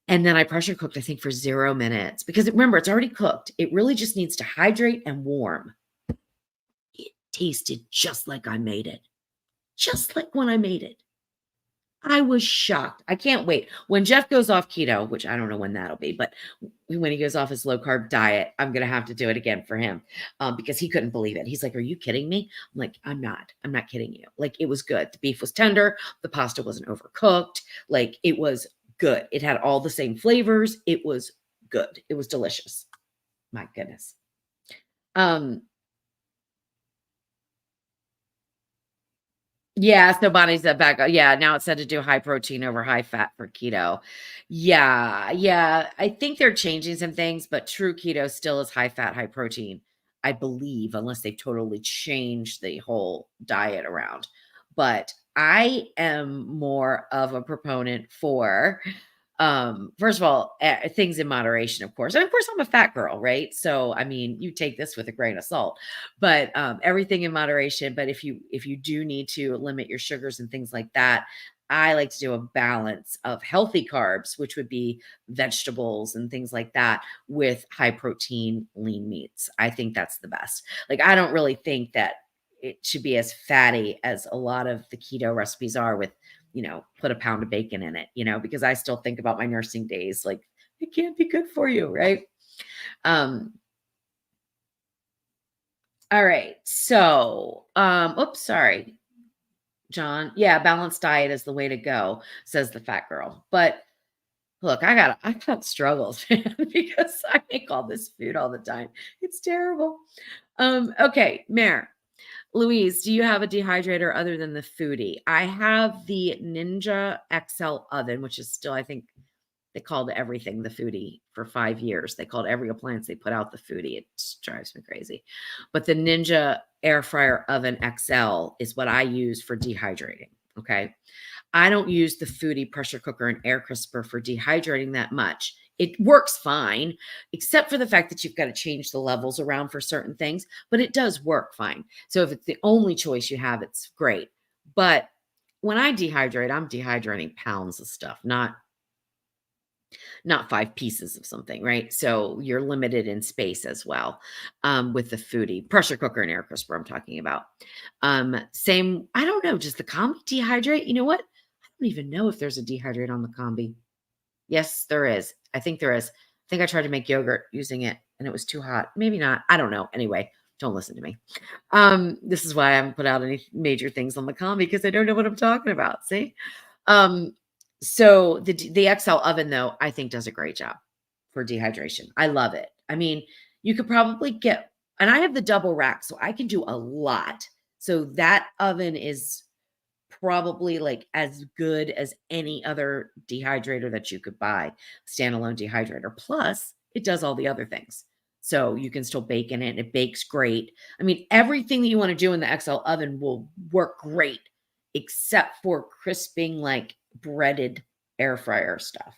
And then I pressure cooked, I think, for 0 minutes because remember, it's already cooked. It really just needs to hydrate and warm. It tasted just like I made it, just like when I made it. I was shocked. I can't wait. When Jeff goes off keto, which I don't know when that'll be, but when he goes off his low carb diet, I'm going to have to do it again for him because he couldn't believe it. He's like, "Are you kidding me?" I'm like, I'm not kidding you. Like, it was good. The beef was tender. The pasta wasn't overcooked. Like, it was good. It had all the same flavors. It was good. It was delicious. My goodness. Yeah, so Bonnie's that back. Yeah, now it's said to do high protein over high fat for keto. Yeah, yeah. I think they're changing some things, but true keto still is high fat, high protein, I believe, unless they've totally changed the whole diet around. But I am more of a proponent for first of all, things in moderation, of course. And of course, I'm a fat girl, right? So I mean, you take this with a grain of salt, but everything in moderation. But if you do need to limit your sugars and things like that, I like to do a balance of healthy carbs, which would be vegetables and things like that, with high protein lean meats. I think that's the best. Like, I don't really think that it should be as fatty as a lot of the keto recipes are with, put a pound of bacon in it, because I still think about my nursing days. Like, it can't be good for you. Right. Um, All right. So, oops, sorry, John. Yeah, balanced diet is the way to go, says the fat girl. But look, I got struggles, man, because I make all this food all the time. It's terrible. Okay, Mare. Louise, do you have a dehydrator other than the Foodie? I have the Ninja XL oven, which is still, I think, they called everything the Foodie for 5 years. They called every appliance they put out the Foodie. It just drives me crazy. But the Ninja air fryer oven XL is what I use for dehydrating. Okay. I don't use the Foodie pressure cooker and air crisper for dehydrating that much. It works fine, except for the fact that you've got to change the levels around for certain things, but it does work fine. So if it's the only choice you have, it's great. But when I dehydrate, I'm dehydrating pounds of stuff, not 5 pieces of something, right? So you're limited in space as well, with the Foodie pressure cooker and air crisper I'm talking about. Same, I don't know, does the Combi dehydrate? You know what? I don't even know if there's a dehydrate on the Combi. Yes, there is. I think there is. I think I tried to make yogurt using it and it was too hot. Maybe not. I don't know. Anyway, don't listen to me. This is why I haven't put out any major things on the Combi because I don't know what I'm talking about. See? Um, so the XL oven though, I think does a great job for dehydration. I love it. I mean, you could probably get, and I have the double rack, so I can do a lot. So that oven is probably like as good as any other dehydrator that you could buy, standalone dehydrator. Plus, it does all the other things. So you can still bake in it. And it bakes great. I mean, everything that you want to do in the XL oven will work great, except for crisping like breaded air fryer stuff.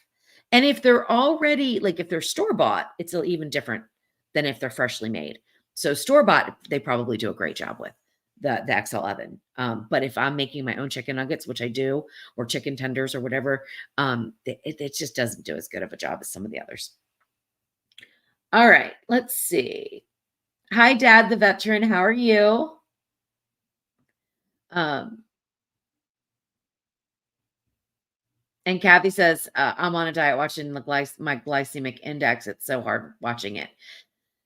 And if they're already like if they're store bought, it's even different than if they're freshly made. So store bought, they probably do a great job with the XL oven. But if I'm making my own chicken nuggets, which I do, or chicken tenders or whatever, it just doesn't do as good of a job as some of the others. All right, let's see. Hi, Dad, the veteran. How are you? Um, and Kathy says, I'm on a diet watching my glycemic index. It's so hard watching it.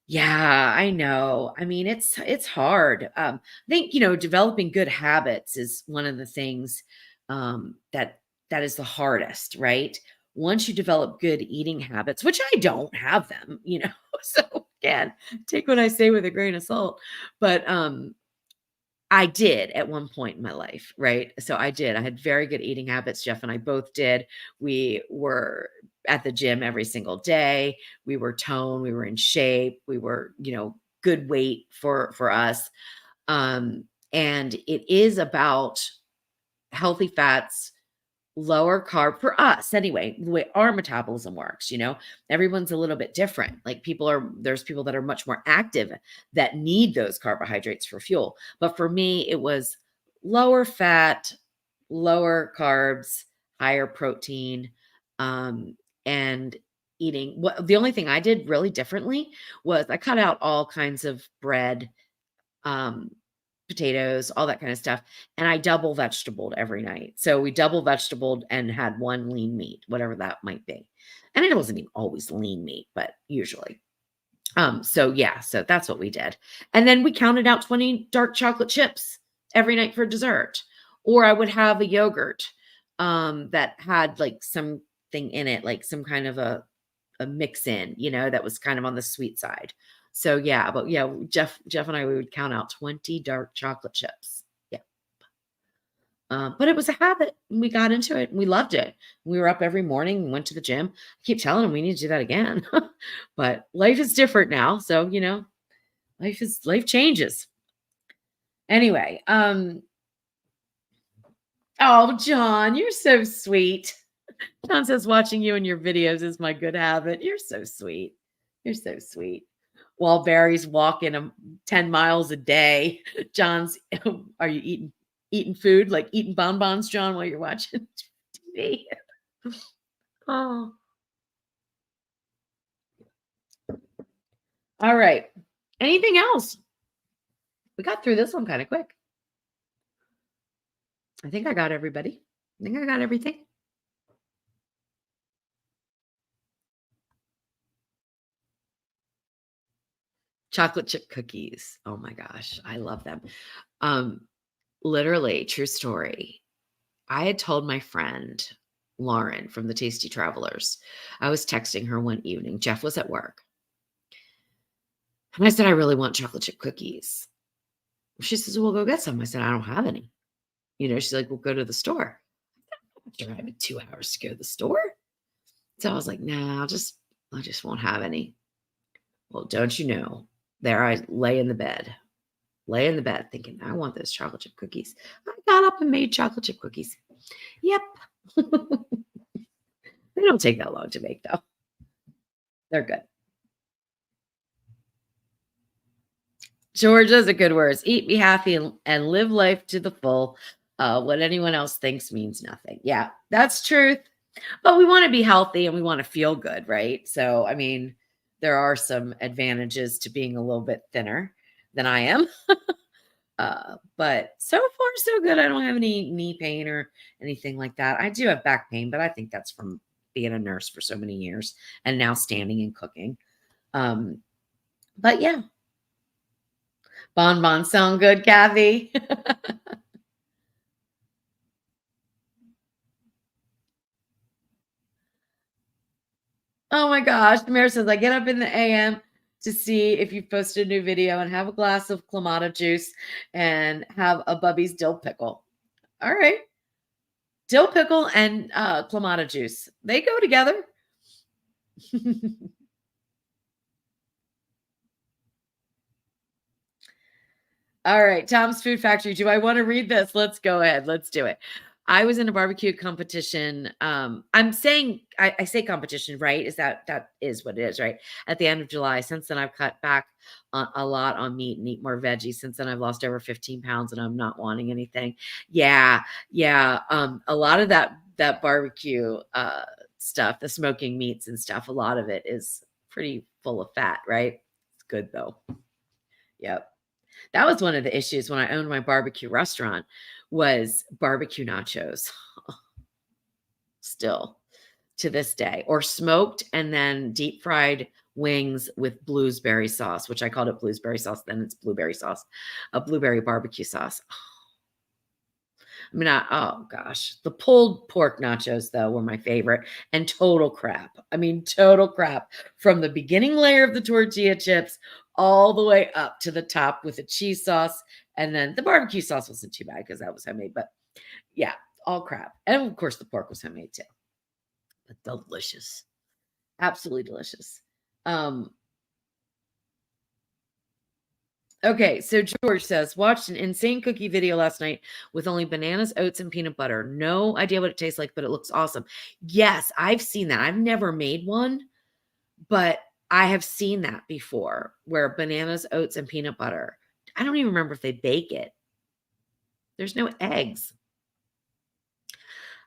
Yeah, I know. I mean, it's hard. I think, developing good habits is one of the things that is the hardest, right? Once you develop good eating habits, which I don't have them. So again, take what I say with a grain of salt. But I did at one point in my life, right? So I did. I had very good eating habits. Jeff and I both did. We were at the gym every single day. We were toned, we were in shape, we were, good weight for us. Um, and it is about healthy fats, lower carb for us anyway, the way our metabolism works. Everyone's a little bit different. Like there's people that are much more active that need those carbohydrates for fuel. But for me, it was lower fat, lower carbs, higher protein, and eating. The only thing I did really differently was I cut out all kinds of bread, um, potatoes, all that kind of stuff. And I double vegetabled every night. So we double vegetabled and had one lean meat, whatever that might be. And it wasn't even always lean meat, but usually. So yeah, so that's what we did. And then we counted out 20 dark chocolate chips every night for dessert. Or I would have a yogurt that had like something in it, like some kind of a mix in, that was kind of on the sweet side. So yeah, but yeah, Jeff and I, we would count out 20 dark chocolate chips. Yeah. But it was a habit. And we got into it. And we loved it. We were up every morning and went to the gym. I keep telling him we need to do that again. But life is different now. So, life changes. Anyway, oh, John, you're so sweet. John says watching you and your videos is my good habit. You're so sweet. You're so sweet. While Barry's walking 10 miles a day, John's, are you eating food, like eating bonbons, John, while you're watching TV? Oh, all right. Anything else? We got through this one kind of quick. I think I got everybody. I think I got everything. Chocolate chip cookies. Oh my gosh, I love them. Um, Literally, true story. I had told my friend Lauren from the Tasty Travelers. I was texting her one evening. Jeff was at work. And I said, I really want chocolate chip cookies. She says, well, go get some. I said, I don't have any. She's like, well, go to the store. I'm driving 2 hours to go to the store. So I was like, nah, I just won't have any. Well, don't you know, there I lay in the bed thinking, I want those chocolate chip cookies. I got up and made chocolate chip cookies. Yep. They don't take that long to make, though. They're good. George, those are good words. Eat, be happy, and live life to the full. What anyone else thinks means nothing. Yeah, that's truth. But we want to be healthy and we want to feel good, right? So, I mean, there are some advantages to being a little bit thinner than I am. But so far, so good. I don't have any knee pain or anything like that. I do have back pain, but I think that's from being a nurse for so many years and now standing and cooking. But yeah, bonbons sound good, Kathy. Oh my gosh. The mayor says, I get up in the AM to see if you posted a new video and have a glass of clamato juice and have a Bubby's dill pickle. All right. Dill pickle and clamato juice. They go together. All right, Tom's Food Factory. Do I want to read this? Let's go ahead. Let's do it. I was in a barbecue competition. I'm saying I say competition, right? That is what it is, right? At the end of July. Since then, I've cut back a lot on meat and eat more veggies. Since then, I've lost over 15 pounds, and I'm not wanting anything. Yeah, yeah. A lot of that barbecue stuff, the smoking meats and stuff, a lot of it is pretty full of fat, right? It's good though. Yep. That was one of the issues when I owned my barbecue restaurant was barbecue nachos still to this day, or smoked and then deep fried wings with blueberry sauce, which I called it blueberry sauce. Then it's blueberry sauce, a blueberry barbecue sauce. I mean, oh gosh, the pulled pork nachos though were my favorite, and total crap. I mean, total crap from the beginning layer of the tortilla chips all the way up to the top with the cheese sauce, and then the barbecue sauce wasn't too bad because that was homemade. But yeah, all crap, and of course the pork was homemade too. But delicious, absolutely delicious. Um, Okay, so George says, watched an insane cookie video last night with only bananas, oats, and peanut butter. No idea what it tastes like, but it looks awesome. Yes, I've seen that. I've never made one, but I have seen that before where bananas, oats, and peanut butter. I don't even remember if they bake it. There's no eggs.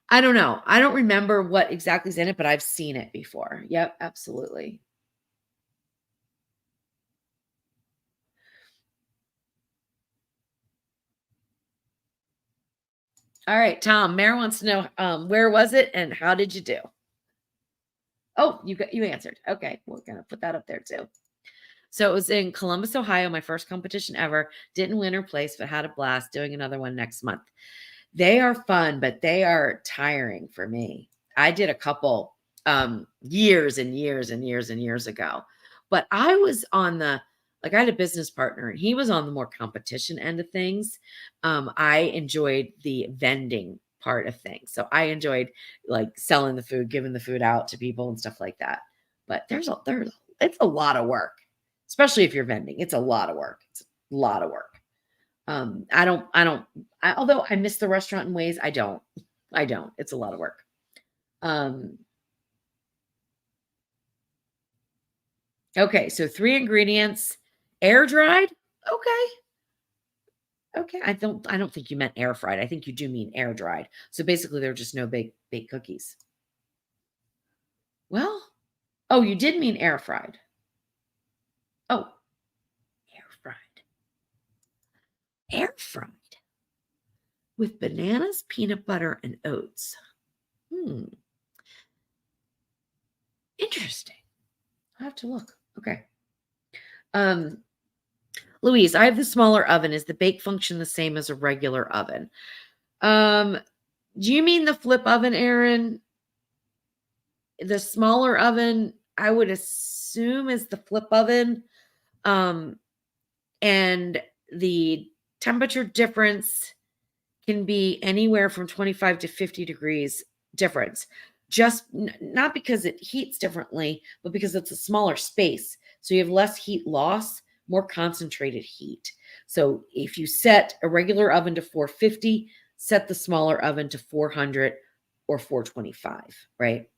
I don't know. I don't remember what exactly is in it, but I've seen it before. Yep, absolutely. All right, Tom, Mare wants to know where was it and how did you do? Oh, you answered. Okay, we're gonna put that up there too. So it was in Columbus, Ohio, my first competition ever. Didn't win or place, but had a blast doing another one next month. They are fun, but they are tiring for me. I did a couple years and years and years and years ago, but I was on the like I had a business partner and he was on the more competition end of things. I enjoyed the vending part of things. So I enjoyed like selling the food, giving the food out to people and stuff like that. But there's it's a lot of work, especially if you're vending. It's a lot of work. It's a lot of work. Although I miss the restaurant in ways I don't. It's a lot of work. Um, okay. So 3 ingredients, air dried. Okay. Okay. I don't think you meant air fried. I think you do mean air dried. So basically there are just no baked cookies. Well, oh, you did mean air fried. Oh, air fried. Air fried with bananas, peanut butter, and oats. Hmm. Interesting. I have to look. Okay. Louise, I have the smaller oven. Is the bake function the same as a regular oven? Do you mean the flip oven, Aaron? The smaller oven, I would assume, is the flip oven. Um, and the temperature difference can be anywhere from 25 to 50 degrees difference. Just not because it heats differently, but because it's a smaller space. So you have less heat loss, more concentrated heat. So if you set a regular oven to 450, set the smaller oven to 400 or 425, right?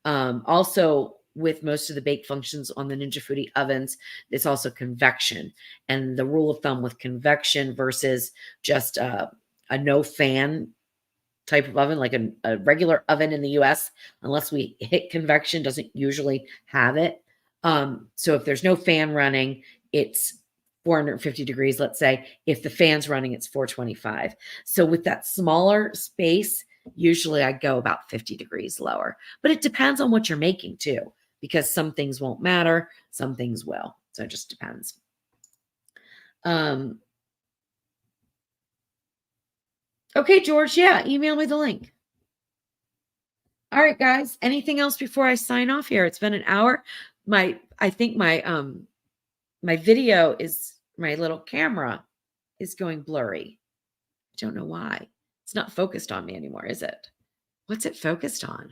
Also, with most of the bake functions on the Ninja Foodie ovens, it's also convection. And the rule of thumb with convection versus just a no fan type of oven, like a regular oven in the US, unless we hit convection, doesn't usually have it. So if there's no fan running, it's 450 degrees, let's say. If the fan's running, it's 425. So with that smaller space, usually I go about 50 degrees lower. But it depends on what you're making too, because some things won't matter, some things will. So it just depends. Okay, George, yeah, email me the link. All right, guys. Anything else before I sign off here? It's been an hour. I think my video is, my little camera is going blurry. I don't know why. It's not focused on me anymore, is it? What's it focused on?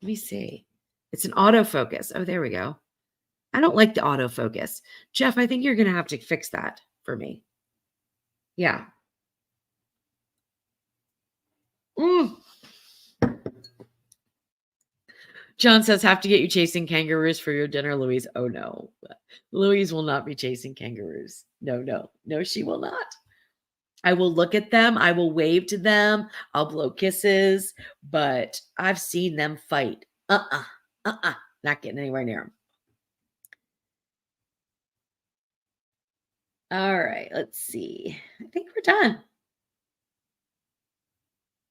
Let me see. It's an autofocus. Oh, there we go. I don't like the autofocus. Jeff, I think you're going to have to fix that for me. Yeah. John says, have to get you chasing kangaroos for your dinner, Louise. Oh, no. Louise will not be chasing kangaroos. No, she will not. I will look at them. I will wave to them. I'll blow kisses, but I've seen them fight. Not getting anywhere near them. All right, let's see. I think we're done.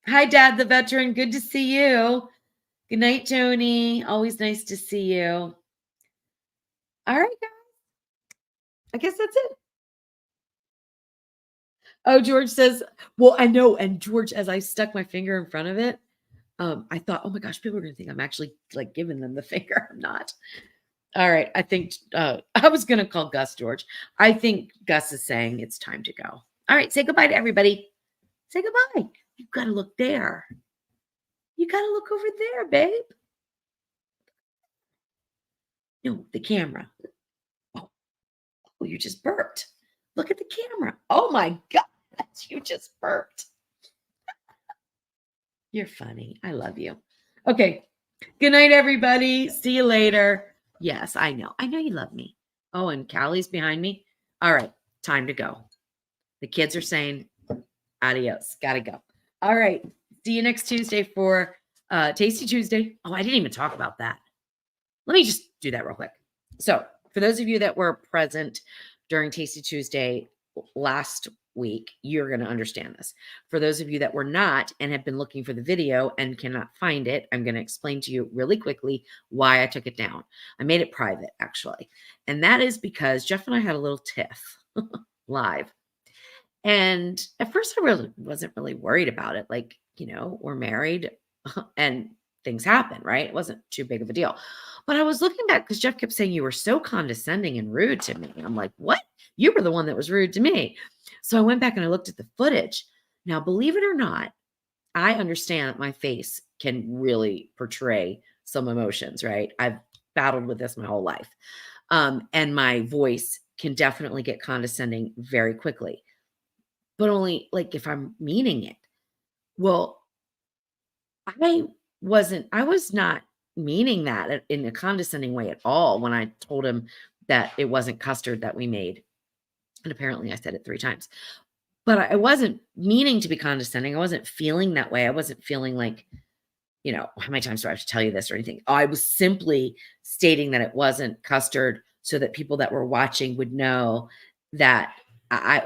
Hi, Dad, the veteran. Good to see you. Good night, Tony. Always nice to see you. All right, guys. I guess that's it. Oh, George says, well, I know. And George, as I stuck my finger in front of it, I thought, oh my gosh, people are going to think I'm actually like giving them the finger. I'm not. All right. I think I was going to call Gus George. I think Gus is saying it's time to go. All right. Say goodbye to everybody. Say goodbye. You've got to look there. You got to look over there, babe. No, the camera. Oh, you just burped. Look at the camera. Oh my God. You just burped. You're funny. I love you. Okay. Good night, everybody. See you later. Yes, I know. I know you love me. Oh, and Callie's behind me. All right. Time to go. The kids are saying adios. Gotta go. All right. See you next Tuesday for Tasty Tuesday. Oh, I didn't even talk about that. Let me just do that real quick. So, for those of you that were present during Tasty Tuesday last week, you're going to understand this. For those of you that were not and have been looking for the video and cannot find it, I'm going to explain to you really quickly why I took it down. I made it private, actually. And that is because Jeff and I had a little tiff live. And at first, I really wasn't really worried about it. Like, we're married and things happen, right? It wasn't too big of a deal. But I was looking back because Jeff kept saying you were so condescending and rude to me. And I'm like, what? You were the one that was rude to me. So I went back and I looked at the footage. Now, believe it or not, I understand that my face can really portray some emotions, right? I've battled with this my whole life. And my voice can definitely get condescending very quickly, but only like if I'm meaning it. Well, I was not meaning that in a condescending way at all when I told him that it wasn't custard that we made. And apparently I said it 3 times. But I wasn't meaning to be condescending. I wasn't feeling that way. I wasn't feeling like, how many times do I have to tell you this or anything? I was simply stating that it wasn't custard so that people that were watching would know that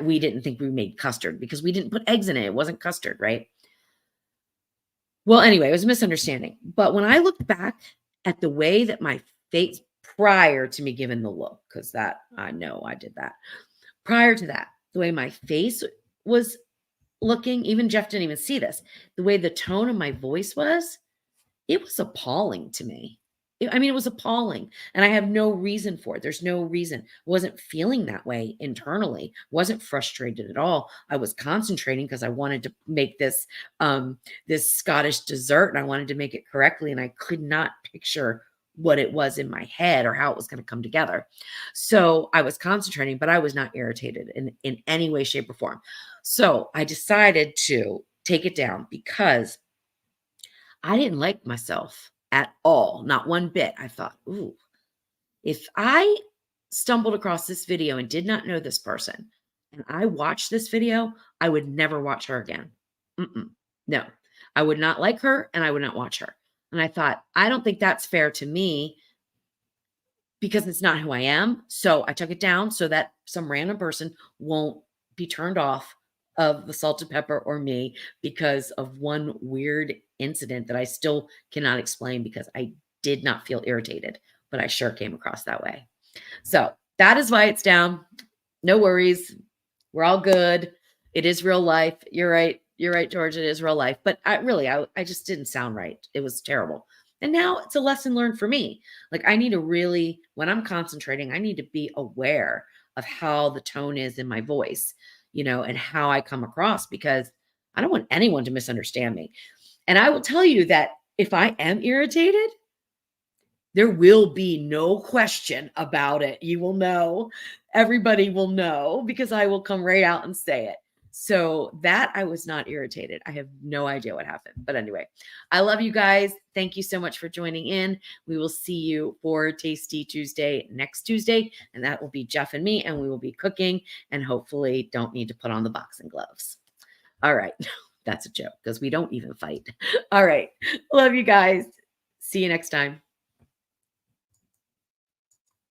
we didn't think we made custard because we didn't put eggs in it. It wasn't custard, right? Well, anyway, it was a misunderstanding. But when I look back at the way that my face prior to me giving the look, because that I know I did that, Prior to that, the way my face was looking, even Jeff didn't even see this. The way the tone of my voice was, it was appalling to me. I mean, it was appalling, and I have no reason for it. There's no reason. Wasn't feeling that way internally. Wasn't frustrated at all. I was concentrating because I wanted to make this Scottish dessert, and I wanted to make it correctly, and I could not picture what it was in my head or how it was going to come together. So I was concentrating, but I was not irritated in any way, shape, or form. So I decided to take it down because I didn't like myself at all, not one bit. I thought, ooh, if I stumbled across this video and did not know this person and I watched this video, I would never watch her again. Mm-mm. No, I would not like her and I would not watch her. And I thought, I don't think that's fair to me because it's not who I am. So I took it down so that some random person won't be turned off of the salted pepper or me because of one weird incident that I still cannot explain because I did not feel irritated, but I sure came across that way. So that is why it's down. No worries. We're all good. It is real life. You're right. You're right, George. It is real life. But I just didn't sound right. It was terrible. And now it's a lesson learned for me. Like I need to really, when I'm concentrating, I need to be aware of how the tone is in my voice, and how I come across because I don't want anyone to misunderstand me. And I will tell you that if I am irritated, there will be no question about it. You will know. Everybody will know because I will come right out and say it. So that I was not irritated. I have no idea what happened. But anyway, I love you guys. Thank you so much for joining in. We will see you for Tasty Tuesday next Tuesday. And that will be Jeff and me. And we will be cooking and hopefully don't need to put on the boxing gloves. All right. That's a joke because we don't even fight. All right. Love you guys. See you next time.